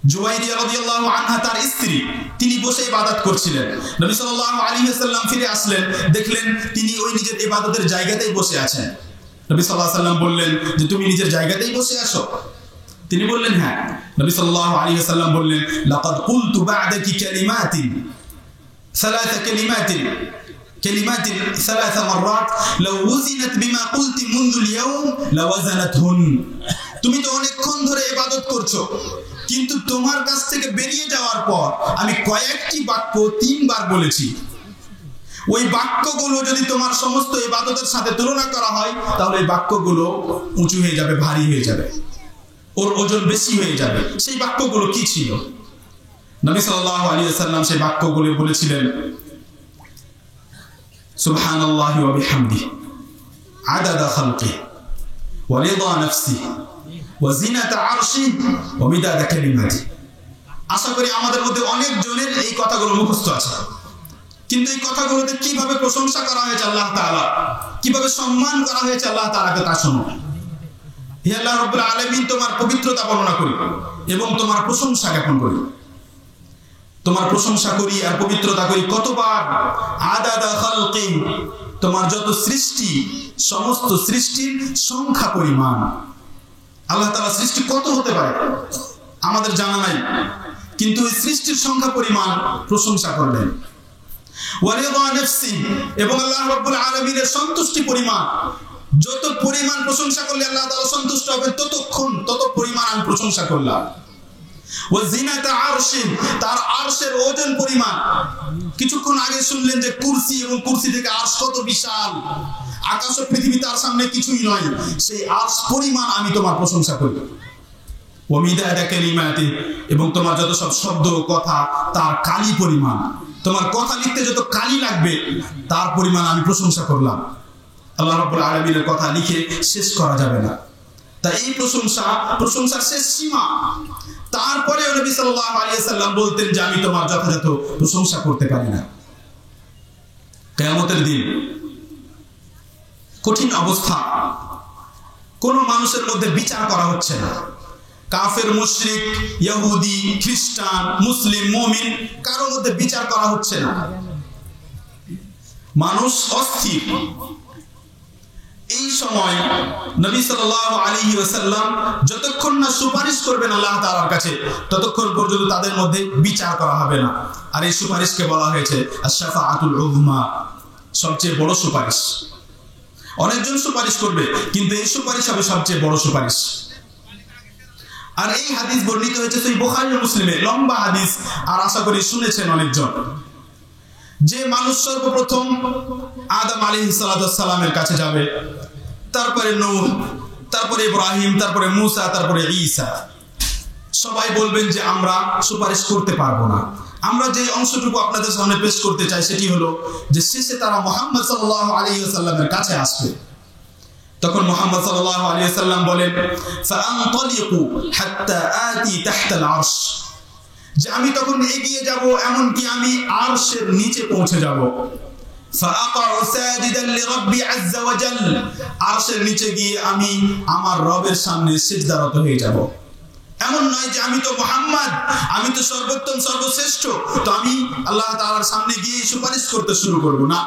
জুওয়াইরিয়া রাদিয়াল্লাহু আনহা তার স্ত্রী তিনি বসে ইবাদত করছিলেন নবী সাল্লাল্লাহু আলাইহি ওয়াসাল্লাম ফিরে আসলেন দেখলেন তিনি ওই নিজের ইবাদতের জায়গাতেই বসে আছেন নবী সাল্লাল্লাহু আলাইহি ওয়াসাল্লাম বললেন যে তুমি নিজের জায়গাতেই বসে আছো তিনি বললেন হ্যাঁ নবী সাল্লাল্লাহু আলাইহি ওয়াসাল্লাম বললেন লাকাদ কুলতু বা'দাকি কালিমাতিন ثلاث كلمات 3 مرات لو وزنت بما قلت منذ اليوم لوزنتهن তুমি তো অনেকক্ষণ ধরে ইবাদত করছো কিন্তু তোমার কাছ থেকে বেরিয়ে যাওয়ার পর আমি কয়েকটি বাক্য 3 বার বলেছি ওই বাক্যগুলো যদি তোমার সমস্ত ইবাদতের সাথে তুলনা করা হয় তাহলে এই বাক্যগুলো উঁচু হয়ে যাবে ভারী হয়ে যাবে ওর ওজন বেশি হয়ে যাবে সেই বাক্যগুলো কি ছিল নবী সাল্লাল্লাহু আলাইহি ওয়াসাল্লাম সেই বাক্যগুলো বলেছিলেন সুবহানাল্লাহি ওয়া বিহামদিহি আদাদা খালকিহি ওয়া রিদা নাফসিহি ওয়া জিনাতা আরশিহি ওয়া মিদাদা কালিমাতিহি আশা করি আমাদের মধ্যে অনেক জনের এই কথাগুলো মুখস্থ আছে কিন্তু এই কথাগুলোতে কিভাবে প্রশংসা করা হয়েছে আল্লাহ তাআলা কিভাবে সম্মান করা হয়েছে আল্লাহ তাআলাকে তা শোনো হে আল্লাহ রাব্বুল আলামিন তোমার পবিত্রতা বর্ণনা করি এবং তোমার প্রশংসা জ্ঞাপন করি তোমার প্রশংসা করি আর পবিত্রতা করি কতবার আদাদা খালকি তোমার যত সৃষ্টি সমস্ত সৃষ্টির সংখ্যা পরিমাণ আল্লাহ তাআলা সৃষ্টি কত হতে পারে আমাদের জানা নাই কিন্তু এই সৃষ্টির সংখ্যা পরিমাণ প্রশংসা করলেন ওয়া রিদা নাফসি এবং আল্লাহ রাব্বুল আলামিনের সন্তুষ্টি পরিমাণ যত পরিমাণ প্রশংসা করলে আল্লাহ তাআলা সন্তুষ্ট হবেন তত পরিমাণ আমি প্রশংসা করলাম ওয়া জিনাতা আরশি তার আরশের ওজন পরিমাণ কিছুক্ষণ আগে শুনলেন যে কুরসি এবং কুরসি থেকে আরশ কত বিশাল আকাশ ও পৃথিবী তার সামনে কিছুই নয় সেই আরশ পরিমাণ আমি তোমার প্রশংসা করি ওয়া মিদাদা কালিমাতি এবং তোমার যত সব শব্দ কথা তার কালি পরিমাণ তোমার কথা লিখতে যত কালি লাগবে তার পরিমাণ আমি প্রশংসা করলাম আল্লাহ রাব্বুল আলামিনের কথা লিখে শেষ করা যাবে না তাই এই প্রশংসার শেষ সীমা তারপরে নবী সাল্লাল্লাহু আলাইহি ওয়াসাল্লাম বলতেন যে আমি তোমার যথাযথ প্রশংসা করতে পারি না কিয়ামতের দিন কঠিন অবস্থা কোন মানুষের মধ্যে বিচার করা হচ্ছে না কাফের মুশরিক ইহুদি খ্রিস্টান মুসলিম মুমিন কারোর মধ্যে বিচার করা হচ্ছে না মানুষ অস্থির এই সময় নবী সাল্লাল্লাহু আলাইহি ওয়াসাল্লাম যতক্ষণ না সুপারিশ করবেন আল্লাহ তাআলার কাছে ততক্ষণ পর্যন্ত তাদের মধ্যে বিচার করা হবে না আর এই সুপারিশকে বলা হয়েছে আশ-শাফাআতুল উযমা সবচেয়ে বড় সুপারিশ অনেকজন সুপারিশ করবে কিন্তু এই সুপারিশ হবে সবচেয়ে বড় সুপারিশ আর এই হাদিস বর্ণিত হয়েছে সহিহ বুখারী ও মুসলিমে লম্বা হাদিস আর আশা করি শুনেছেন অনেকজন যে মানুষ সর্বপ্রথম আদম আলাইহিস সালামের কাছে যাবে তারপরে নূহ তারপরে ইব্রাহিম তারপরে মুসা তারপরে ঈসা সবাই বলবেন যে আমরা সুপারিশ করতে পারবো না। আমরা যে অংশটুকু আপনাদের সামনে পেশ করতে চাই সেটি হলো যে শেষে তারা মুহাম্মদ সাল্লাল্লাহু আলাইহি ওয়াসাল্লামের কাছে আসবে। তখন মুহাম্মদ সাল্লাল্লাহু আলাইহি ওয়াসাল্লাম বলেন, ফাআনতালিকু হাত্তা আতি তাহতাল আরশ, যে আমি তখন এগিয়ে যাব এমনকি আমি আরশের নিচে পৌঁছে যাব। ফাআকাউ সাজিদান লিরাব্বি আযজা ওয়া জাল, আরশের নিচে গিয়ে আমি আমার রবের সামনে সিজদারত হয়ে যাব। এমন নয় যে আমি তো মুহাম্মদ, আমি তো সর্বোত্তম সর্বশ্রেষ্ঠ, তো আমি আল্লাহ তাআলার সামনে গিয়ে সুপারিশ করতে শুরু করব না।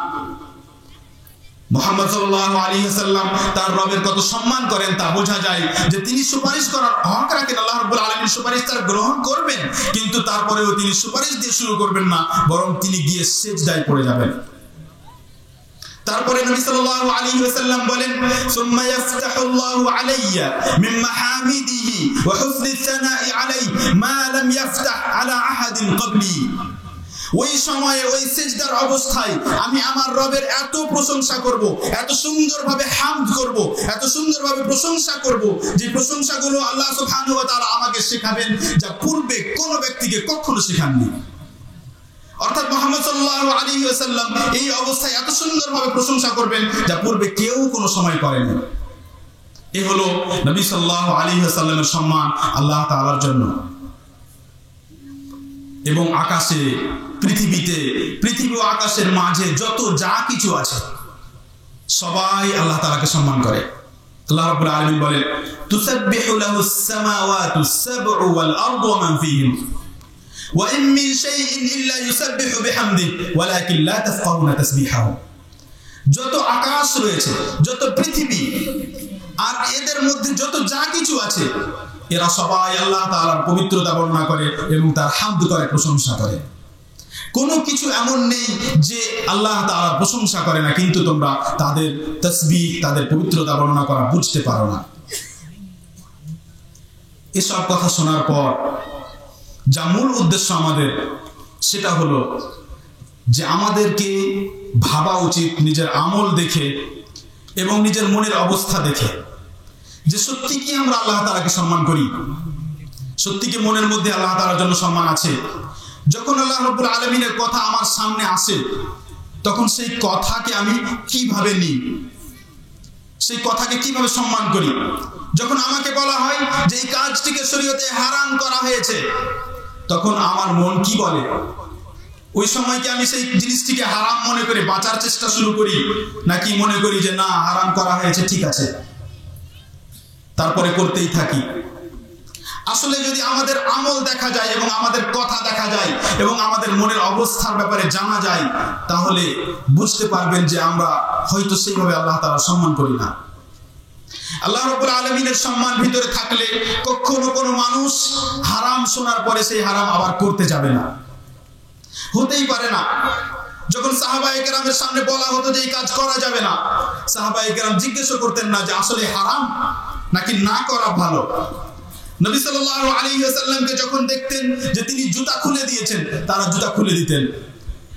মুহাম্মদ সাল্লাল্লাহু আলাইহি ওয়াসাল্লাম তার রবের কত সম্মান করেন তা বোঝা যায় যে তিনি সুপারিশ করার হক রাখেন। আল্লাহ রাব্বুল আলামিন সুপারিশ তার গ্রহণ করবেন, কিন্তু তারপরেও তিনি সুপারিশ দিয়ে শুরু করবেন না, বরং তিনি গিয়ে সিজদায় পড়ে যাবেন। তারপরে নবী সাল্লাল্লাহু আলাইহি ওয়াসাল্লাম বলেন, সুম্মা ইফতাহুল্লাহু আলাইয়া মিন মাহামিদিহি ওয়া হুসনি সানাই আলাইহি মা লাম ইফতাহ আলা আহাদিন ক্বাবলি। ওই সময়ে ওই সিজদার অবস্থায় আমি আমার রবের এত প্রশংসা করব, এত সুন্দরভাবে হামদ করব, এত সুন্দরভাবে প্রশংসা করব, যে প্রশংসাগুলো আল্লাহ সুবহানাহু ওয়া তাআলা আমাকে শেখাবেন যা পূর্বে কোন ব্যক্তিকে কখনো শেখাননি। অর্থাৎ মুহাম্মদ সাল্লাল্লাহু আলাইহি ওয়াসাল্লাম এই অবস্থায় এত সুন্দরভাবে প্রশংসা করবেন যা পূর্বে কেউ কোনো সময় করেনি। এই হলো নবী সাল্লাল্লাহু আলাইহি ওয়াসাল্লামের সম্মান আল্লাহ তাআলার জন্য। এবং আকাশে, পৃথিবী ও আকাশের মাঝে যত যা কিছু আছে সবাই আল্লাহ তাআলাকে সম্মান করে। আল্লাহ রাব্বুল আলামিন বলেন, তুসাব্বিহু লাহুস সামাওয়াতুস সাবউ ওয়াল আরদু ওয়া মান ফীহিন ওয়া ইন মিন শাইইন ইল্লা ইউসাব্বিহু বিহামদিহি ওয়ালাকিন লা তাফকাহুনা তাসবিহাহু। যত আকাশ রয়েছে, যত পৃথিবী আর এদের মধ্যে যত যা কিছু আছে, এরা সবাই আল্লাহ তাআলার পবিত্রতা বর্ণনা করে এবং তার হামদ করে, প্রশংসা করে। কোনো কিছু এমন নেই যে আল্লাহ তাআলার প্রশংসা করে না, কিন্তু তোমরা তাদের তাসবিহ, তাদের পবিত্রতা বর্ণনা করা বুঝতে পারো না। এসব কথা শোনার পর যা মূল উদ্দেশ্য আমাদের, সেটা হলো যে আমাদেরকে ভাবা উচিত নিজের আমল দেখে এবং নিজের মনের অবস্থা দেখে, যে সত্যি কি আমরা আল্লাহ তাআলাকে সম্মান করি, সত্যি কি মনের মধ্যে আল্লাহ তাআলার জন্য সম্মান আছে। যখন আল্লাহ রাব্বুল আলামিনের কথা আমার সামনে আসে, তখন সেই কথাকে আমি কিভাবে নিই, সেই কথাকে কিভাবে সম্মান করি। যখন আমাকে বলা হয় যে এই কাজটিকে শরীয়তে হারাম করা হয়েছে, তখন আমার মন কি বলে? ওই সময় কি আমি সেই জিনিসটিকে হারাম মনে করে বাঁচার চেষ্টা শুরু করি, নাকি মনে করি যে না, হারাম করা হয়েছে, ঠিক আছে, তারপরে করতেই থাকি? আসলে যদি আমাদের আমল দেখা যায় এবং আমাদের কথা দেখা যায় এবং আমাদের মনের অবস্থার ব্যাপারে জানা যায়, তাহলে বুঝতে পারবেন যে আমরা হয়তো সেইভাবে আল্লাহ তাআলা সম্মান করি না। আল্লাহ রাব্বুল আলামিনের সম্মান ভিতরে থাকলে কখনো কোনো মানুষ হারাম শোনার পরে সেই হারাম আবার করতে যাবে না, হতেই পারে না। যখন সাহাবায়ে কেরামের সামনে বলা হতো যে এই কাজ করা যাবে না, সাহাবায়ে কেরাম জিজ্ঞেস করতেন না যে আসলে হারাম নাকি না করা ভালো। নবী সাল্লাল্লাহু আলাইহি ওয়াসাল্লামকে যখন দেখতেন যে তিনি জুতা খুলে দিয়েছেন, তারা জুতা খুলে দিতেন।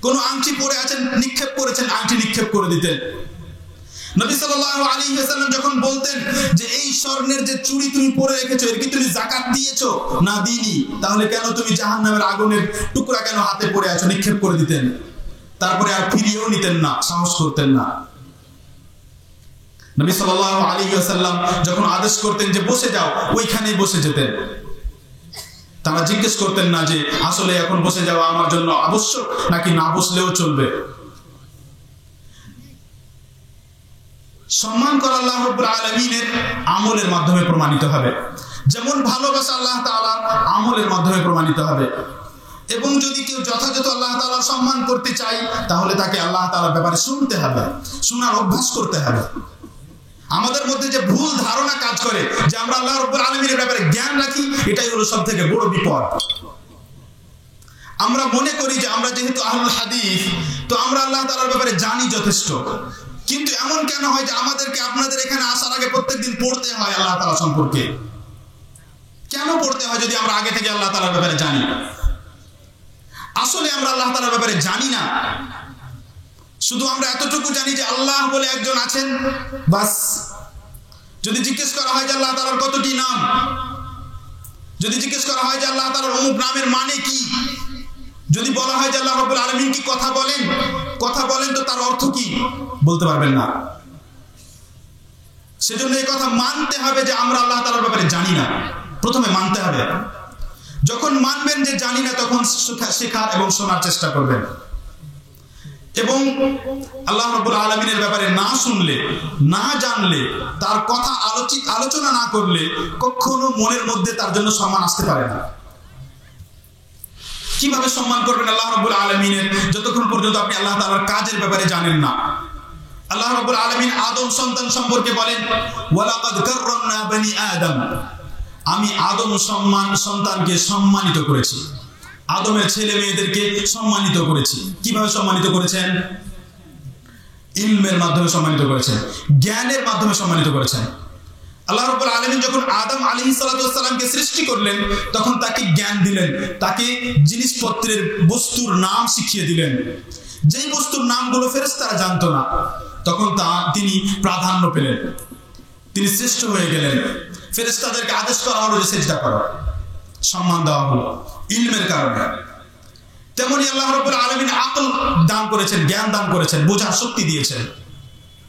কোন আংটি পরে আছেন, নিক্ষেপ করেছেন, আংটি নিক্ষেপ করে দিতেন। নবী সাল্লাল্লাহু আলাইহি ওয়াসাল্লাম যখন বলতেন যে এই স্বর্ণের যে চুড়ি তুমি পরে রেখেছো, এর কি তুমি যাকাত দিয়েছো? না, দিইনি। তাহলে কেন তুমি জাহান্নামের আগুনের টুকরা কেন হাতে পরে আছো? নিক্ষেপ করে দিতেন। তারপরে আর ফিরিয়েও নিতেন না, সাহস করতেন না। নবী সাল্লাল্লাহু আলাইহি ওয়াসাল্লাম যখন আদেশ করতেন যে বসে যাও, ওইখানেই বসে যেতেন। তারা জিজ্ঞেস করতেন না যে আসলে এখন বসে যাওয়া আমার জন্য আবশ্যক নাকি না বসলেও চলবে। সম্মান করা আল্লাহ রাব্বুল আলামিনের আমলের মাধ্যমে প্রমাণিত হবে, যেমন ভালোবাসা আল্লাহ তাআলা আমলের মাধ্যমে প্রমাণিত হবে। এবং যদি কেউ যথাযথ আল্লাহ তাআলার সম্মান করতে চায়, তাহলে তাকে আল্লাহ তাআলার ব্যাপারে শুনতে হবে, শোনার অভ্যাস করতে হবে। আমাদের মধ্যে যে ভুল ধারণা কাজ করে যে আমরা আল্লাহ রাব্বুল আলামিনের ব্যাপারে জ্ঞান রাখি, এটাই হলো সবথেকে বড় বিপদ। আমরা মনে করি যে আমরা যেহেতু আহলুল হাদিস, তো আমরা আল্লাহ তাআলার ব্যাপারে জানি যথেষ্ট। কিন্তু এমন কেন হয় যে আমাদেরকে আপনাদের এখানে আসার আগে প্রত্যেকদিন পড়তে হয় আল্লাহ তাআলা সম্পর্কে? কেন পড়তে হয় যদি আমরা আগে থেকে আল্লাহ তাআলার ব্যাপারে জানি? আসলে আমরা আল্লাহ তাআলার ব্যাপারে জানি না, শুধু আমরা এতটুকু জানি যে আল্লাহ বলে একজন আছেন, বাস। যদি জিজ্ঞেস করা হয় যে আল্লাহ তাআলার কতটি নাম, যদি জিজ্ঞেস করা হয় যে আল্লাহ তাআলার অমুক নামের মানে কি, যদি বলা হয় যে আল্লাহ রাব্বুল আলামিন কি কথা বলেন তো তার অর্থ কি, বলতে পারবেন না। সেজন্য এই কথা মানতে হবে যে আমরা আল্লাহ তাআলার ব্যাপারে জানি না, প্রথমে মানতে হবে। যখন মানবেন যে জানি না, তখন শেখার এবং শোনার চেষ্টা করবেন। এবং আল্লাহ রাব্বুল আলামিনের ব্যাপারে না শুনলে, না জানলে, তার কথা আলোচনা না করলে কখনো মনের মধ্যে তার জন্য সম্মান আসতে পারে না। কিভাবে সম্মান করবেন আল্লাহ রাব্বুল আলামিনের, যতক্ষণ পর্যন্ত আপনি আল্লাহ তাআলার কাজের ব্যাপারে জানেন না। আল্লাহ রাব্বুল আলামিন আদম সন্তান সম্পর্কে বলেন, ওয়ালাকাদ কাররামনা বনি আদম, আমি আদম সন্তানকে সম্মানিত করেছি, আদমের ছেলে মেয়েদেরকে সম্মানিত করেছি। কিভাবে সম্মানিত করেছেন? ইলমের মাধ্যমে সম্মানিত করেছেন, জ্ঞানের মাধ্যমে সম্মানিত করেছেন। আল্লাহ রাব্বুল আলামিন যখন আদম আলাইহিস সালাতু ওয়াস সালামকে সৃষ্টি করলেন, তখন তাকে জ্ঞান দিলেন, তাকে জিনিসপত্রের বস্তুর নাম শিখিয়ে দিলেন। যেই বস্তুর নামগুলো ফেরেশতারা জানতো না, তখন তিনি প্রাধান্য পেলেন, তিনি শ্রেষ্ঠ হয়ে গেলেন। ফেরেশতাদেরকে আদেশ করা হলো যে সিজদা করো, সম্মান দেওয়া হলো ইলমের কারণে। তেমনি আল্লাহ রাব্বুল আলামিন আকল দান করেছেন, জ্ঞান দান করেছেন, বোঝার শক্তি দিয়েছেন।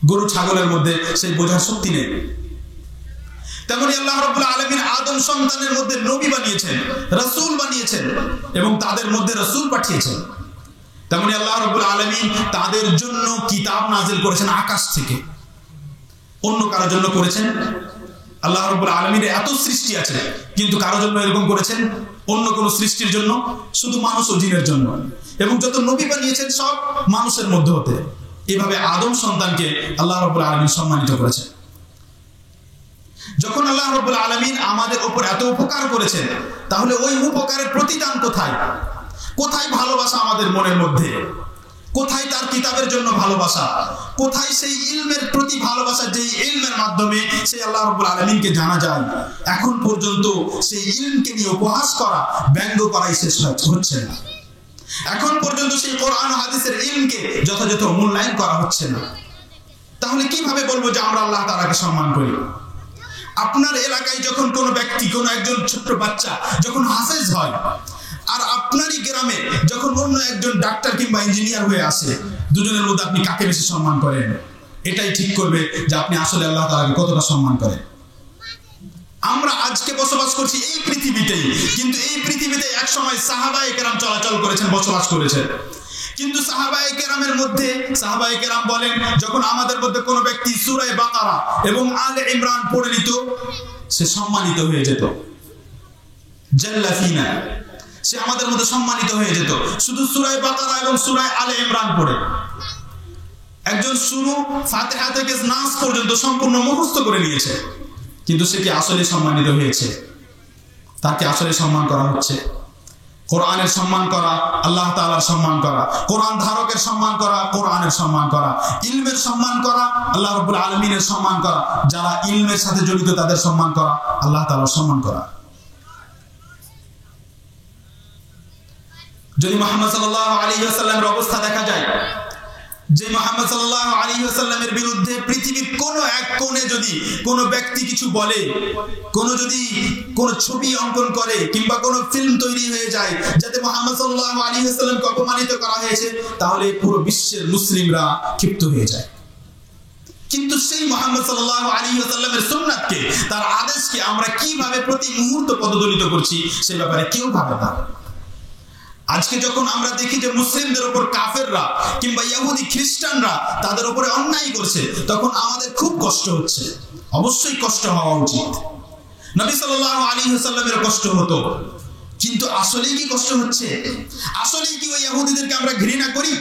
গরু ছাগলের মধ্যে সেই বোঝার শক্তি নেই। তেমনি আল্লাহ রাব্বুল আলামিন আদম সন্তানের মধ্যে নবী বানিয়েছেন, রাসূল বানিয়েছেন এবং তাদের মধ্যে রাসূল পাঠিয়েছেন। তেমনি আল্লাহ রাব্বুল আলামিন তাদের জন্য কিতাব নাজিল করেছেন আকাশ থেকে, অন্য কারোর জন্য করেছেন? আল্লাহ রাব্বুল আলামিনের এত সৃষ্টি আছে, কিন্তু কারোর জন্য এরকম করেছেন? অন্য কোন সৃষ্টির জন্য? শুধু মানুষ ও জিনের জন্য। এবং যত নবী বানিয়েছেন সব মানুষের মধ্যে হতে। এভাবে আদম সন্তানকে আল্লাহ রাব্বুল আলামিন সম্মানিত করেছেন। যখন আল্লাহ রাব্বুল আলামিন আমাদের উপর এত উপকার করেছেন, তাহলে ওই উপকারের প্রতিদান কোথায়? কোথায় ভালোবাসা আমাদের মনের মধ্যে? কোথায় তার কিতাবের জন্য ভালোবাসা? কোথায় সেই ইলমের প্রতি ভালোবাসা, যে ইলমের মাধ্যমে সেই আল্লাহ রাব্বুল আলামিনকে জানা যায়? এখন পর্যন্ত সেই ইলমকে নিয়ে উপহাস করা, ব্যঙ্গ করাই শেষ হচ্ছে না। এখন পর্যন্ত সেই কোরআন হাদিসের ইলমকে যথাযথ মূল্যায়ন করা হচ্ছে না। তাহলে কিভাবে বলবো যে আমরা আল্লাহ তাআলাকে সম্মান করি? আপনার এলাকায় যখন কোনো ব্যক্তি, কোনো একজন ছোট্ট বাচ্চা যখন হাফেজ হয়, আর আপনারই গ্রামে যখন অন্য একজন ডাক্তার কিংবা ইঞ্জিনিয়ার হয়ে আসে, দুজনের মধ্যে আপনি কাকে বেশি সম্মান করেন? এটাই ঠিক করবে যে আপনি আসলে আল্লাহ তাআলাকে কতটা সম্মান করেন। আমরা আজকে বসবাস করছি এই পৃথিবীতেই, কিন্তু এই পৃথিবীতে এক সময় সাহাবায়ে কেরাম চলাচল করেছেন, বসবাস করেছেন। কিন্তু সাহাবায়ে কেরামের মধ্যে সাহাবায়ে কেরাম বলেন, যখন আমাদের মধ্যে কোনো ব্যক্তি সূরা বাকারা এবং আলে ইমরান পড়ে নিত, সে সম্মানিত হয়ে যেত। জাল্লা ফিনা, সে আমাদের মধ্যে সম্মানিত হয়ে যেত। শুধু সূরা বাকারা এবং সূরা আলে ইমরান পড়ে একজন শুরু ফাতিহা থেকে নাস পর্যন্ত সম্পূর্ণ মুখস্থ করে নিয়েছে, কিন্তু সে কি আসলে সম্মানিত হয়েছে? তাকে আসলে সম্মান করা হচ্ছে? কোরআনের সম্মান করা, আল্লাহ তাআলার সম্মান করা, কোরআন ধারকের সম্মান করা, কোরআনের সম্মান করা, ইলমের সম্মান করা, আল্লাহ রাব্বুল আলামিনের সম্মান করা, যারা ইলমের সাথে জড়িত তাদের সম্মান করা, আল্লাহ তাআলার সম্মান করা। যদি মুহাম্মদ সাল্লাল্লাহু আলাইহি ওয়াসাল্লামের অবস্থা দেখা যায়, যে মুহাম্মদ সাল্লাল্লাহু আলাইহি ওয়াসাল্লামের বিরুদ্ধে পৃথিবীর কোন এক কোণে যদি কোনো ব্যক্তি কিছু বলে, কোনো ছবি অঙ্কন করে কিংবা কোনো ফিল্ম তৈরি হয়ে যায় যাতে মুহাম্মদ সাল্লাল্লাহু আলাইহি ওয়াসাল্লামকে অপমানিত করা হয়েছে, তাহলে পুরো বিশ্বের মুসলিমরা ক্ষিপ্ত হয়ে যায়। কিন্তু সেই মুহাম্মদ সাল্লাল্লাহু আলাইহি ওয়াসাল্লামের সুন্নাতকে, তার আদেশকে আমরা কিভাবে প্রতি মুহূর্ত পদদলিত করছি, সে ব্যাপারে কেউ ভাবে না। আজকে যখন আমরা দেখি যে মুসলিমদের উপর কাফেররা কিংবা ইহুদি খ্রিস্টানরা তাদের উপরে অন্যায় করছে, তখন আমাদের খুব কষ্ট হচ্ছে। অবশ্যই কষ্ট হওয়া উচিত। নবী সাল্লাল্লাহু আলাইহি ওয়াসাল্লামের কষ্ট হতো, কিন্তু আসলেই কি কষ্ট হচ্ছে? আসলেই কি ওই ইহুদিদেরকে আমরা ঘৃণা করি?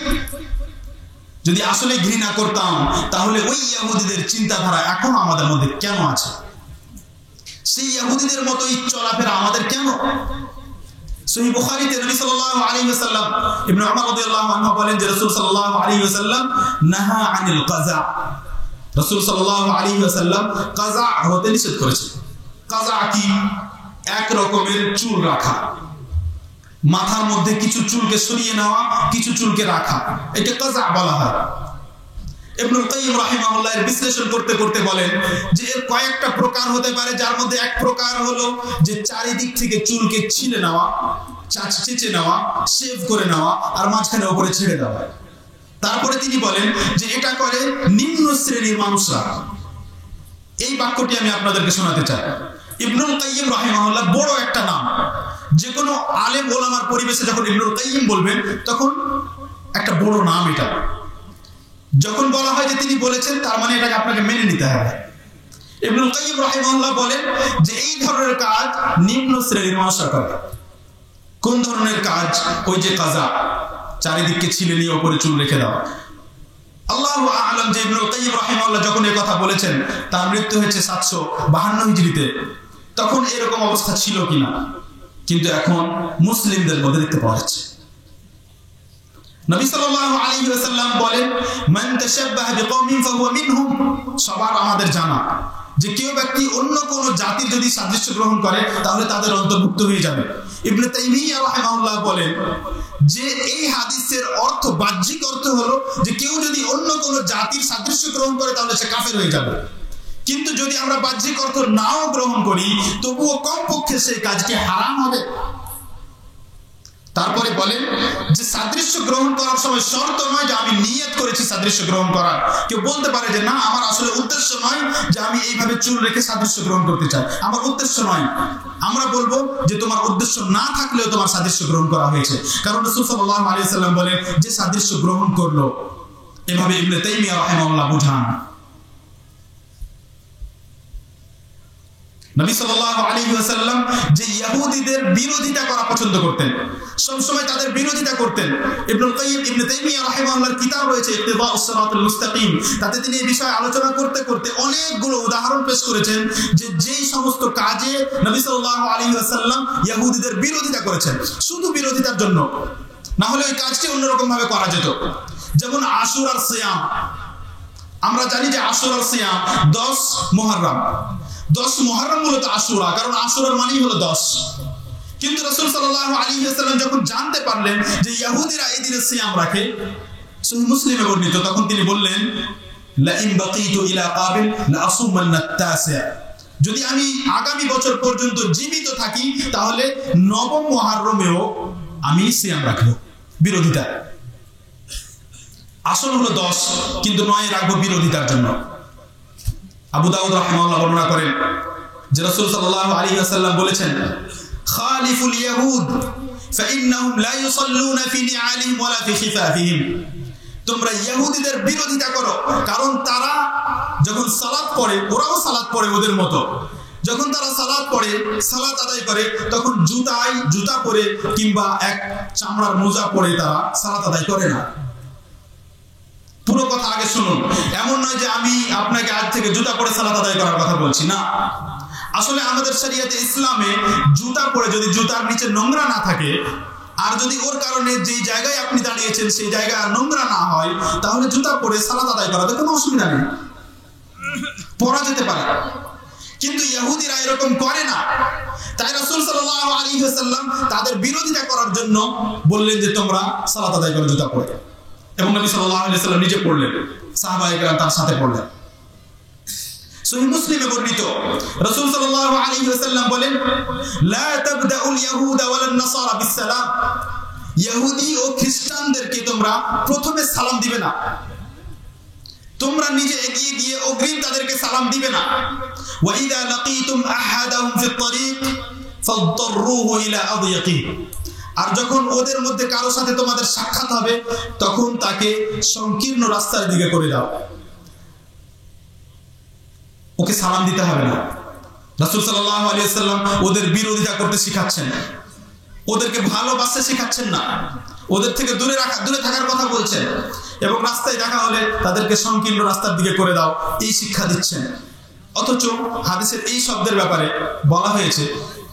যদি আসলে ঘৃণা করতাম, তাহলে ওই ইহুদিদের চিন্তাধারা এখন আমাদের মধ্যে কেন আছে? সেই ইহুদিদের মতোই চলাফেরা আমাদের কেন? সহিহ বুখারীতে নবী সাল্লাল্লাহু আলাইহি ওয়াসাল্লাম, ইবনে উমর রাদিয়াল্লাহু আনহু বলেন যে রাসূল সাল্লাল্লাহু আলাইহি ওয়াসাল্লাম নাহা আনিল কাযা, রাসূল সাল্লাল্লাহু আলাইহি ওয়াসাল্লাম কাযা হতে নিষেধ করেছেন। কাযা কি? এক রকমের চুল রাখা, মাথার মধ্যে কিছু চুলকে সরিয়ে নেওয়া, কিছু চুলকে রাখা, এটা কাযা বলা হয়। ইবনুল কাইয়্যিম রাহিমাহুল্লাহ এর বিশ্লেষণ করতে করতে বলেন যে এর কয়েকটা প্রকার হতে পারে, যার মধ্যে এক প্রকার হলো যে চারিদিক থেকে চুলকে ছিলে নেওয়া, চেঁচে নেওয়া, শেভ করে নেওয়া আর মাঝখানে উপরে ছেড়ে দেওয়া। তারপরে তিনি বলেন যে এটা করে নিম্ন শ্রেণীর মানুষরা। এই বাক্যটি আমি আপনাদেরকে শোনাতে চাই। ইবনুল কাইয়্যিম রাহিমাহুল্লাহ বড় একটা নাম, যে কোনো আলেম ওলামার পরিবেশে যখন ইবনুল কাইয়্যিম বলবেন তখন একটা বড় নাম। এটা যখন বলা হয় যে তিনি বলেছেন, তার মানে এটাকে আপনাকে মেনে নিতে হবে। ইবনুল কাইয়্যিম রাহিমাহুল্লাহ বলেন যে এই ধরনের কাজ নিম্ন শ্রেণীর মানুষরা করে। কোন ধরনের কাজ? ওই যে কাজা, চারিদিককে ছিলে নিয়ে উপরে চুল রেখে দেওয়া। আল্লাহু আ'লাম যে ইবনুল কাইয়্যিম রাহিমাহুল্লাহ যখন এই কথা বলেছেন, তার মৃত্যু হয়েছে 752 হিজরিতে। তখন এরকম অবস্থা ছিল কিনা, কিন্তু এখন মুসলিমদের মধ্যে দেখতে পাওয়া যাচ্ছে। নবী সাল্লাল্লাহু আলাইহি ওয়াসাল্লাম বলেন, মান তাশাব্বাহা বিকওমিন ফাহুয়া মিনহুম। সবার আমাদের জানা যে কেউ ব্যক্তি অন্য কোন জাতির যদি সাদৃশ্য গ্রহণ করে তাহলে তাদের অন্তর্ভুক্ত হয়ে যাবে। ইবনে তাইমিয়া রাহিমাহুল্লাহ বলেন যে এই হাদিসের অর্থ, বাহ্যিক অর্থ হলো যে কেউ যদি অন্য কোন জাতির সাদৃশ্য গ্রহণ করে তাহলে সে কাফের হয়ে যাবে। কিন্তু যদি আমরা বাহ্যিক অর্থ নাও গ্রহণ করি তবুও কমপক্ষে সেই কাজটি হারাম হবে। তারপরে বলেন যে সাদৃশ্য গ্রহণ করার সময় শর্ত নয় যে আমি নিয়ত করেছি সাদৃশ্য গ্রহণ করার। কেউ বলতে পারে যে না, আমার আসলে উদ্দেশ্য নয় যে আমি এইভাবে চুল রেখে সাদৃশ্য গ্রহণ করতে চাই, আমার উদ্দেশ্য নয়। আমরা বলবো যে তোমার উদ্দেশ্য না থাকলেও তোমার সাদৃশ্য গ্রহণ করা হয়েছে, কারণ রাসূল সাল্লাল্লাহু আলাইহি ওয়াসাল্লাম বলেন যে সাদৃশ্য গ্রহণ করলো। এভাবে ইবনে তাইমিয়া রাহিমাহুল্লাহ বুঝান। নবী সাল্লাল্লাহু আলাইহি ওয়াসাল্লাম যে ইহুদিদের বিরোধিতা করা পছন্দ করতেন, সব সময় তাদের বিরোধিতা করতেন। ইবনে তাইমিয়া রাহিমাহুল্লাহর কিতাব রয়েছে ইক্তিদাউস সিরাতুল মুস্তাকিম, তাতে তিনি এই বিষয়ে আলোচনা করতে করতে অনেকগুলো উদাহরণ পেশ করেছেন যে যেই সমস্ত কাজে নবী সাল্লাল্লাহু আলাইহি ওয়াসাল্লাম ইহুদিদের বিরোধিতা করেছেন, শুধু বিরোধিতার জন্য, না হলে এই কাজটি অন্যরকম ভাবে করা যেত। যেমন আশুরার সিয়াম, আমরা জানি যে আশুরার সিয়াম 10 মুহররম। 10 মুহররম মূলত আশুরা, কারণ আশুরার মানেই হলো 10। কিন্তু রাসূল সাল্লাল্লাহু আলাইহি ওয়াসাল্লাম যখন জানতে পারলেন যে ইহুদিরা এই দিনে সিয়াম রাখে, সহিহ মুসলিমে বর্ণিত, তখন তিনি বললেন লা ইন বাকিতু ইলা কাবিল লা আসুমান্না আত-তাসি', যদি আমি আগামী বছর পর্যন্ত জীবিত থাকি তাহলে 9 মুহররমেও আমি সিয়াম রাখব। বিরোধিতা, আসল হলো 10 কিন্তু 9 রাখবো বিরোধিতার জন্য। আবু দাউদ রাহিমাহুল্লাহ বর্ণনা করেন যে রাসূল সাল্লাল্লাহু আলাইহি ওয়াসাল্লাম বলেছেন, খালিফুল ইয়াহুদ ফাইন্নাহুম লা ইউসাল্লুনা ফি নিআলিহিম ওয়ালা ফি খিফাফিহিম। তোমরা ইহুদিদের বিরোধিতা করো, কারণ তারা যখন সালাত পড়ে, ওরাও সালাত পড়ে ওদের মতো, যখন তারা সালাত পড়ে, সালাত আদায় করে, তখন জুতা পরে কিংবা এক চামড়ার মোজা পরে তারা সালাত আদায় করে না। পুরো কথা আগে শুনুন। এমন নয় যে আমি আপনাকে আজ থেকে জুতা পরে সালাত আদায় করার কথা বলছি না। আসলে আমাদের শরীয়তে ইসলামে জুতা পরে যদি জুতার নিচে নোংরা না থাকে, আর যদি ওর কারণে যেই জায়গায় আপনি দাঁড়িয়েছেন সেই জায়গা নোংরা না হয়, তাহলে জুতা পরে সালাত আদায় করাতে কোনো অসুবিধা নেই, পরা যেতে পারে। কিন্তু ইহুদিরা এরকম করে না। তাই রাসূল সাল্লাল্লাহু আলাইহি ওয়াসাল্লাম তাদের বিরোধিতা করার জন্য বললেন যে তোমরা সালাত আদায় করো জুতা পরে, এবং নবী সাল্লাল্লাহু আলাইহি ওয়াসাল্লাম নিজে পড়লেন, সাহাবায়ে কেরাম তার সাথে পড়লেন। সহিহ মুসলিমে বর্ণিত, রাসূল সাল্লাল্লাহু আলাইহি ওয়াসাল্লাম বলেন, লা তাবদাউল ইয়াহুদা ওয়ালান নাসারা বিসসালাম। ইহুদি ও খ্রিস্টানদেরকে তোমরা প্রথমে সালাম দিবে না, তোমরা নিজে এগিয়ে গিয়ে অগ্রিম তাদেরকে সালাম দিবে না। ওয়া ইযা লাকিতুম আহাদাহুম ফিত তারিক ফাদরুহু ইলা আদয়াকি। আর যখন ওদের মধ্যে কারো সাথে তোমাদের সাক্ষাৎ হবে তখন তাকে সংকীর্ণ রাস্তার দিকে করে দাও, ওকে সালাম দিতে হবে না। রাসূল সাল্লাল্লাহু আলাইহি ওয়াসাল্লাম ওদের বিরোধিতা করতে শিখাচ্ছেন, ওদেরকে ভালোবাসতে শিখাচ্ছেন না, ওদের থেকে দূরে থাকার কথা বলছেন, এবং রাস্তায় দেখা হলে তাদেরকে সংকীর্ণ রাস্তার দিকে করে দাও, এই শিক্ষা দিচ্ছেন। অথচ হাদিসের এই শব্দের ব্যাপারে বলা হয়েছে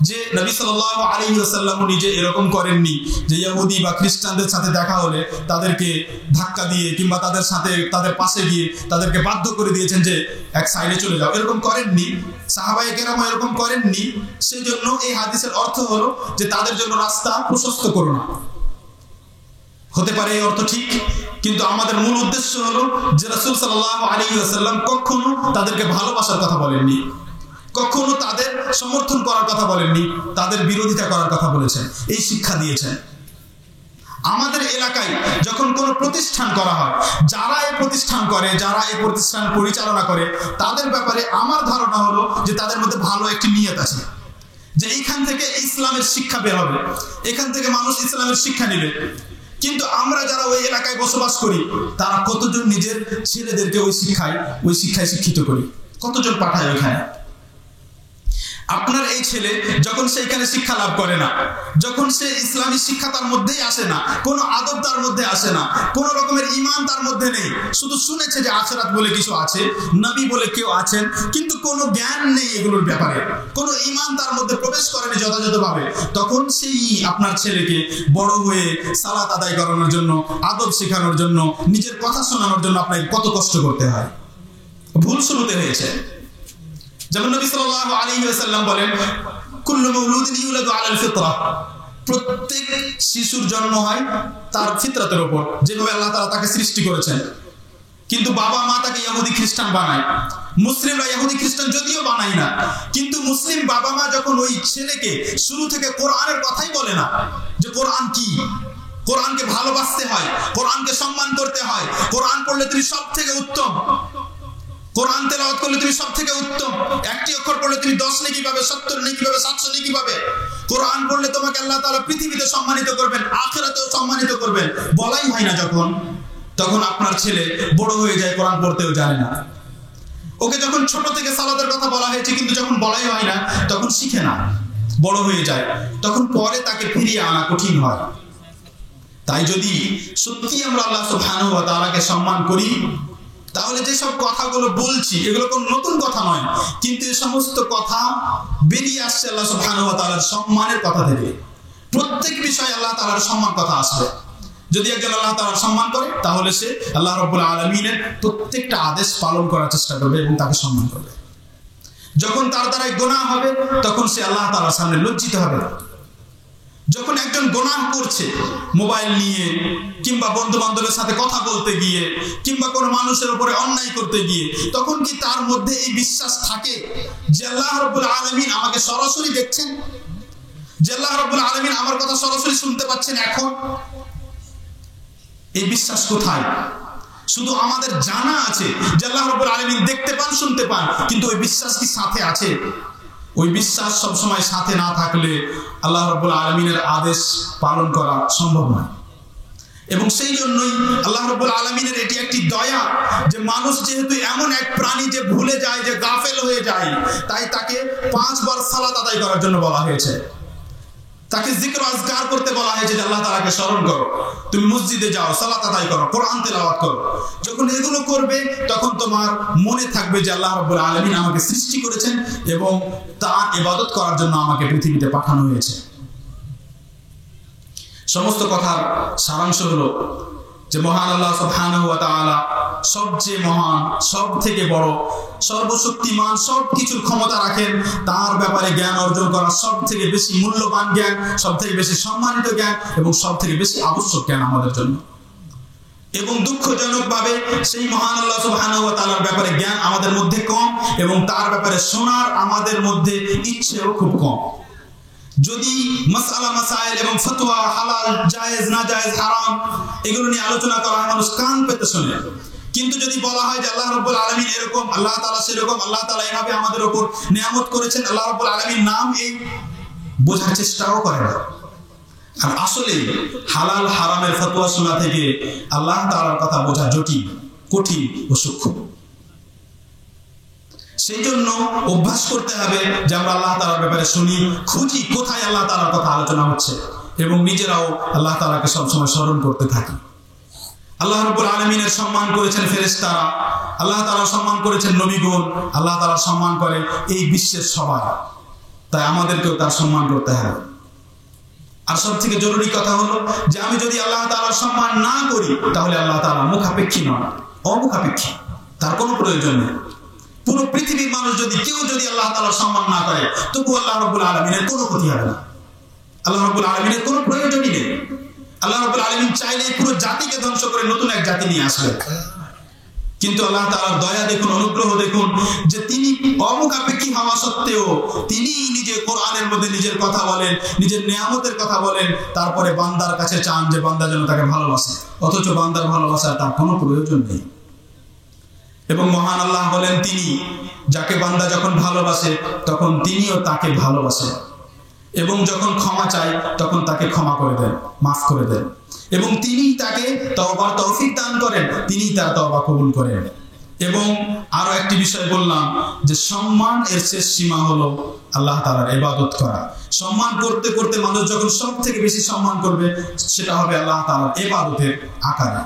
যে নবী সাল্লাল্লাহু আলাইহি ওয়াসাল্লাম নিজে এরকম করেননি যে ইহুদি বা খ্রিস্টানদের সাথে দেখা হলে তাদেরকে ধাক্কা দিয়ে কিংবা তাদের সাথে তাদের পাশে গিয়ে তাদেরকে বাধ্য করে দিয়েছেন যে এক সাইডে চলে যাও, এরকম করেননি। সাহাবায়ে কেরাম এরকম করেননি। সেই জন্য এই হাদিসের অর্থ হলো যে তাদের জন্য রাস্তা প্রশস্ত করো না, হতে পারে এই অর্থ ঠিক, কিন্তু আমাদের মূল উদ্দেশ্য হলো যে রাসূল সাল্লাল্লাহু আলাইহি ওয়াসাল্লাম কখনো তাদেরকে ভালোবাসার কথা বলেননি, কখনো তাদের সমর্থন করার কথা বলেননি, তাদের বিরোধিতা করার কথা বলেছেন, এই শিক্ষা দিয়েছেন। আমাদের এলাকায় যখন কোনো প্রতিষ্ঠান করা হয়, যারা এই প্রতিষ্ঠান করে, যারা এই প্রতিষ্ঠান পরিচালনা করে, তাদের ব্যাপারে আমার ধারণা হলো যে তাদের মধ্যে ভালো একটি নিয়ত আছে, যে এইখান থেকে ইসলামের শিক্ষা বের হবে, এখান থেকে মানুষ ইসলামের শিক্ষা নেবে। কিন্তু আমরা যারা ওই এলাকায় বসবাস করি, তারা কতজন নিজের ছেলেদেরকে ওই শিক্ষায় শিক্ষিত করি, কতজন পাঠায় ওইখানে? আপনার এই ছেলে যখন সেইখানে শিক্ষা লাভ করে না, যখন সে ইসলামী শিক্ষা তার মধ্যেই আসে না, কোনো আদব তার মধ্যে আসে না, কোনো রকমের ঈমান তার মধ্যে নেই, শুধু শুনেছে যে আখিরাত বলে কিছু আছে, নবী বলে কেউ আছেন, কিন্তু কোনো জ্ঞান নেই এগুলোর ব্যাপারে, কোনো ঈমান তার মধ্যে প্রবেশ করেনি যথাযথভাবে, তখন সেই আপনার ছেলেকে বড় হয়ে সালাত আদায় করানোর জন্য, আদব শেখানোর জন্য, নিজের কথা শোনানোর জন্য আপনাকে কত কষ্ট করতে হয়। ভুল শুরুতে হয়েছে। যেমন নবী সাল্লাল্লাহু আলাইহি ওয়াসাল্লাম বলেন, কুল্লু মাউলুদিন ইউলাদু আলাল ফিতরা, প্রত্যেক শিশুর জন্ম হয় তার ফিতরাতের উপর, যেভাবে আল্লাহ তাআলা তাকে সৃষ্টি করেছেন। কিন্তু বাবা মা তাকে ইহুদি খ্রিস্টান বানায়, মুসলিমরা ইহুদি খ্রিস্টান যদিও বানায় না, কিন্তু মুসলিম বাবা মা যখন ওই ছেলেকে শুরু থেকে কোরআনের কথাই বলে না, যে কোরআন কি, কোরআনকে ভালোবাসতে হয়, কোরআনকে সম্মান করতে হয়, কোরআন পড়লে তুমি সব থেকে উত্তম, কোরআন তেলাওয়াত করলে তুমি সব থেকে উত্তম, একটি অক্ষর পড়লে তুমি 10 নেকি পাবে, 70 নেকি পাবে, 700 নেকি পাবে, কোরআন পড়লে তোমাকে আল্লাহ তাআলা পৃথিবীতে সম্মানিত করবেন, আখিরাতেও সম্মানিত করবেন, বলাই হয় না যখন, তখন আপনার ছেলে বড় হয়ে যায়, কোরআন পড়তেও জানে না। ওকে যখন ছোট থেকে সালাতের কথা বলা হয়েছে, কিন্তু যখন বলাই হয় না, তখন শিখে না, বড় হয়ে যায়, তখন পরে তাকে ফিরিয়ে আনা কঠিন হয়। তাই যদি সত্যি আমরা আল্লাহ সুবহানাহু ওয়া তাআলাকে সম্মান করি, তাহলে যে সব কথাগুলো বলছি এগুলো কোনো নতুন কথা নয়, কিন্তু এই সমস্ত কথা বেরিয়ে আসছে আল্লাহ সুবহানাহু ওয়া তাআলার সম্মানের কথা থেকে। প্রত্যেক বিষয়ে আল্লাহ তাআলার সম্মান কথা আসবে। যদি একজন আল্লাহ তাআলার সম্মান করে, তাহলে সে আল্লাহ রাব্বুল আলামিনের প্রত্যেকটা আদেশ পালন করার চেষ্টা করবে এবং তাকে সম্মান করবে। যখন তার দ্বারা গুনাহ হবে, তখন সে আল্লাহ তাআলার সামনে লজ্জিত হবে। যখন একজন গুনাহ করছে মোবাইল নিয়ে, কিংবা বন্ধু বান্ধবের সাথে কথা বলতে গিয়ে, কিংবা কোনো মানুষের উপরে অন্যায় করতে গিয়ে, তখন কি তার মধ্যে এই বিশ্বাস থাকে যে আল্লাহ রাব্বুল আলামিন আমাকে সরাসরি দেখছেন, যে আল্লাহ রাব্বুল আলামিন আমার কথা সরাসরি শুনতে পাচ্ছেন এখন? এই বিশ্বাস কোথায়? শুধু আমাদের জানা আছে যে আল্লাহ রাব্বুল আলামিন দেখতে পান, শুনতে পান, কিন্তু ওই বিশ্বাস কি সাথে আছে? ওই বিশ্বাস সব সময় সাথে না থাকলে আল্লাহ রাব্বুল আলামিনের আদেশ পালন করা সম্ভব নয়। এবং সেই জন্যই আল্লাহ রাব্বুল আলামিনের এটি একটি দয়া, যে মানুষ যেহেতু এমন এক প্রাণী যে ভুলে যায়, যে গাফেল হয়ে যায়, তাই তাকে 5 বার সালাত আদায় করার জন্য বলা হয়েছে, তাকে জিকির আজকার করতে বলা হয়েছে, যে আল্লাহ তাআলাকে স্মরণ করো, তুমি মসজিদে যাও, সালাত আদায় করো, কোরআন তেলাওয়াত করো। যখন এগুলো করবে, তখন তোমার মনে থাকবে যে আল্লাহ রাব্বুল আলামিন আমাকে সৃষ্টি করেছেন এবং তার ইবাদত করার জন্য আমাকে পৃথিবীতে পাঠানো হয়েছে। সমস্ত কথার সারাংশ হলো যে মহান আল্লাহ সুবহানাহু ওয়া তাআলা সবচেয়ে মহান, সব থেকে বড়, সর্বশক্তিমান, সবকিছুর ক্ষমতা রাখেন। তার ব্যাপারে জ্ঞান অর্জন করা সব থেকে বেশি মূল্যবান জ্ঞান, সব থেকে বেশি সম্মানিত জ্ঞান এবং সব থেকে বেশি আবশ্যক জ্ঞান আমাদের জন্য। এবং দুঃখজনকভাবে সেই মহান আল্লাহ সুবহানাহু ওয়া তাআলার ব্যাপারে জ্ঞান আমাদের মধ্যে কম, এবং তার ব্যাপারে শোনার আমাদের মধ্যে ইচ্ছেও খুব কম। যদি মাসআলা মাসাইল এবং ফতোয়া, হালাল জায়েজ না জায়েজ, হারাম, এগুলো নিয়ে আলোচনা করা হয়, মানুষ কান পেতে শোনে। কিন্তু যদি বলা হয় যে আল্লাহ রাব্বুল আলামিন এরকম, আল্লাহ তাআলা সেরকম, আল্লাহ তাআলা এভাবে আমাদের উপর নিয়ামত করেছেন, আল্লাহ রাব্বুল আলামিন নাম, এই বোঝার চেষ্টাও করে না। আর আসলে হালাল হারামের ফতোয়া শোনা থেকে আল্লাহ তাআলার কথা বোঝা জটিল, কঠিন ও সূক্ষ্ম। সেই জন্য অভ্যাস করতে হবে যে আমরা আল্লাহ তাআলার ব্যাপারে শুনি, খুঁজি কোথায় আল্লাহ তাআলার কথা আলোচনা হচ্ছে, এবং নিজেরাও আল্লাহ তাআলাকে সবসময় স্মরণ করতে থাকি। আল্লাহ রাব্বুল আলামিনের সম্মান করেছেন ফেরেশতারা, আল্লাহ তাআলা সম্মান করেছেন নবীগণ, আল্লাহ তাআলা সম্মান করে এই বিশ্বের সবাই। তাই আমাদেরকেও তার সম্মান করতে হবে। আর সব থেকে জরুরি কথা হলো যে আমি যদি আল্লাহ তাআলার সম্মান না করি, তাহলে আল্লাহ তাআলা মুখাপেক্ষী নন, অমুখাপেক্ষী, তার কোনো প্রয়োজন নেই। পুরো পৃথিবীর মানুষ কেউ যদি আল্লাহ তাআলার সম্মান না করে, তবু আল্লাহ রাব্বুল আলামিনের কোনো ক্ষতি হবে না, আল্লাহ রাব্বুল আলামিনের কোনো প্রয়োজনই নেই। আল্লাহ রাব্বুল আলামিন চাইলে পুরো জাতিকে ধ্বংস করে নতুন এক জাতি নিয়ে আসবে, কিন্তু আল্লাহ তাআলার দয়া দেখুন, অনুগ্রহ দেখুন, যে তিনি অমুখাপেক্ষী হওয়া সত্ত্বেও তিনি নিজে কোরআনের মধ্যে নিজের কথা বলেন, নিজের নিয়ামতের কথা বলেন, তারপরে বান্দার কাছে চান যে বান্দা যেন তাকে ভালোবাসে, অথচ বান্দার ভালোবাসার তার কোনো প্রয়োজন নেই। এবং মহান আল্লাহ বলেন, তিনি যাকে বান্দা যখন ভালোবাসে তখন তিনিও তাকে ভালোবাসেন, এবং যখন ক্ষমা চায় তখন তাকে ক্ষমা করে দেন, মাফ করে দেন, এবং তিনি তাকে তওবার তৌফিক দান করেন, তিনি তার তওবা কবুল করেন। এবং আরো একটি বিষয় বললাম যে সম্মান এর শেষ সীমা হলো আল্লাহ তাআলার ইবাদত করা। সম্মান করতে করতে মানুষ যখন সব থেকে বেশি সম্মান করবে সেটা হবে আল্লাহ তাআলার ইবাদতের আকারে।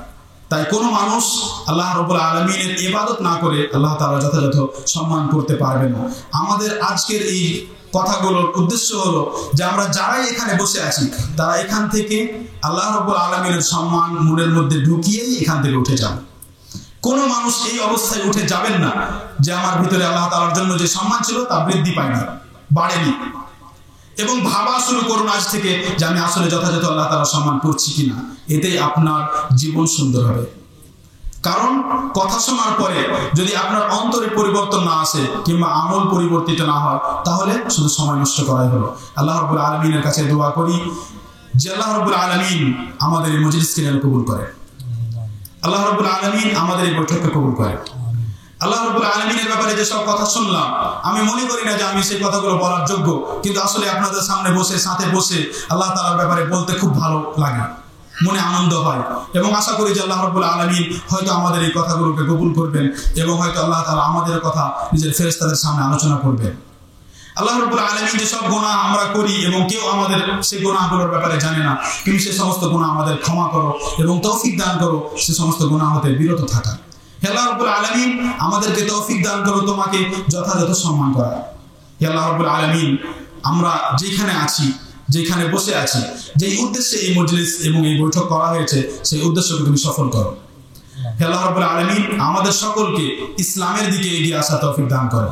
তাই কোনো মানুষ আল্লাহ রাব্বুল আলামিনের ইবাদত না করে আল্লাহ তাআলা যথাযথ সম্মান করতে পারবে না। আমাদের আজকের এই কথাগুলোর উদ্দেশ্য হলো যে আমরা যারাই এখানে বসে আছি তারা এখান থেকে আল্লাহ রাব্বুল আলামিনের সম্মান মনের মধ্যে ঢুকিয়েই এখান থেকে উঠে যান। কোনো মানুষ এই অবস্থায় উঠে যাবেন না যে আমার ভিতরে আল্লাহ তাআলার জন্য যে সম্মান ছিল তা বৃদ্ধি পায়নি, বাড়েনি, এবং ভাবা শুরু করুন আজ থেকে যে আমি আসলে যথাযথ আল্লাহ তাআলার সম্মান করছি কিনা। এতেই আপনার জীবন সুন্দর হবে। কারণ কথা শোনার পরে যদি আপনার অন্তরে পরিবর্তন না আসে কিংবা আমল পরিবর্তিত না হয় তাহলে শুধু সময় নষ্ট করাই হলো। আল্লাহ রাব্বুল আলামিনের কাছে দোয়া করি যে আল্লাহ রাব্বুল আলামিন আমাদের এই মজলিসকে যেন কবুল করে, আল্লাহ রাব্বুল আলামিন আমাদের এই বৈঠককে কবুল করে। আল্লাহ রাব্বুল আলামিনের ব্যাপারে যে সব কথা শুনলাম আমি মনে করি না যে আমি সেই কথাগুলো বলার যোগ্য, কিন্তু আসলে আপনাদের সামনে বসে সাথে বসে আল্লাহ তাআলার ব্যাপারে বলতে খুব ভালো লাগে, মনে আনন্দ হয়, এবং আশা করি যে আল্লাহ রাব্বুল আলামিন হয়তো আমাদের এই কথাগুলোকে কবুল করবেন এবং হয়তো আল্লাহ তাআলা আমাদের কথা নিজের ফেরেশতাদের সামনে আলোচনা করবেন। আল্লাহ রাব্বুল আলামিন যে সব গুনাহ আমরা করি এবং কেউ আমাদের সেই গুনাহগুলোর ব্যাপারে জানে না, তুমি সেই সমস্ত গুনাহ আমাদের ক্ষমা করো এবং তৌফিক দান করো সে সমস্ত গুনাহ হতে বিরত থাকা। হে আল্লাহ রাব্বুল আলামিন আমাদেরকে তৌফিক দান করো তোমাকে যথাযথ সম্মান করা। হে আল্লাহ রাব্বুল আলামিন আমরা যেখানে আছি, যেখানে বসে আছি, যেই উদ্দেশ্যে এই মজলিস এবং এই বৈঠক করা হয়েছে সেই উদ্দেশ্যকে তুমি সফল করো। হে আল্লাহ রাব্বুল আলামিন আমাদের সকলকে ইসলামের দিকে এগিয়ে আসার তৌফিক দান করো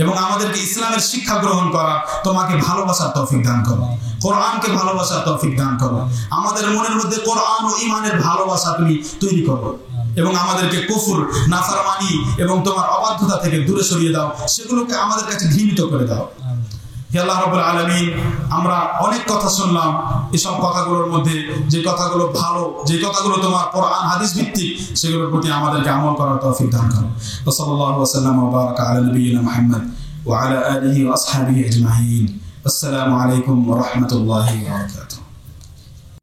এবং আমাদেরকে ইসলামের শিক্ষা গ্রহণ করা, তোমাকে ভালোবাসার তৌফিক দান করো, কোরআনকে ভালোবাসার তৌফিক দান করো। আমাদের মনের মধ্যে কোরআন ও ঈমানের ভালোবাসা তুমি তৈরি করো এবং আমাদেরকে কুফর, নাফরমানি এবং তোমার অবাধ্যতা থেকে দূরে সরিয়ে দাও, সেগুলোকে আমাদের কাছে ঘৃণিত করে দাও। হে আল্লাহ রাব্বুল আলামিন আমরা অনেক কথা শুনলাম, এসব কথাগুলোর মধ্যে যে কথাগুলো ভালো, যে কথাগুলো তোমার কোরআন হাদিস ভিত্তিক, সেগুলোর প্রতি আমাদেরকে আমল করার তৌফিক দান করো। সাল্লাল্লাহু ওয়াসাল্লাম ওয়া বারাকা আলা নবিয়িনা মুহাম্মদ ওয়া আলা আলিহি ওয়া আসহাবিহি আজমাইন। আসসালামু আলাইকুম ওয়া রাহমাতুল্লাহি ওয়া বারাকাতুহু।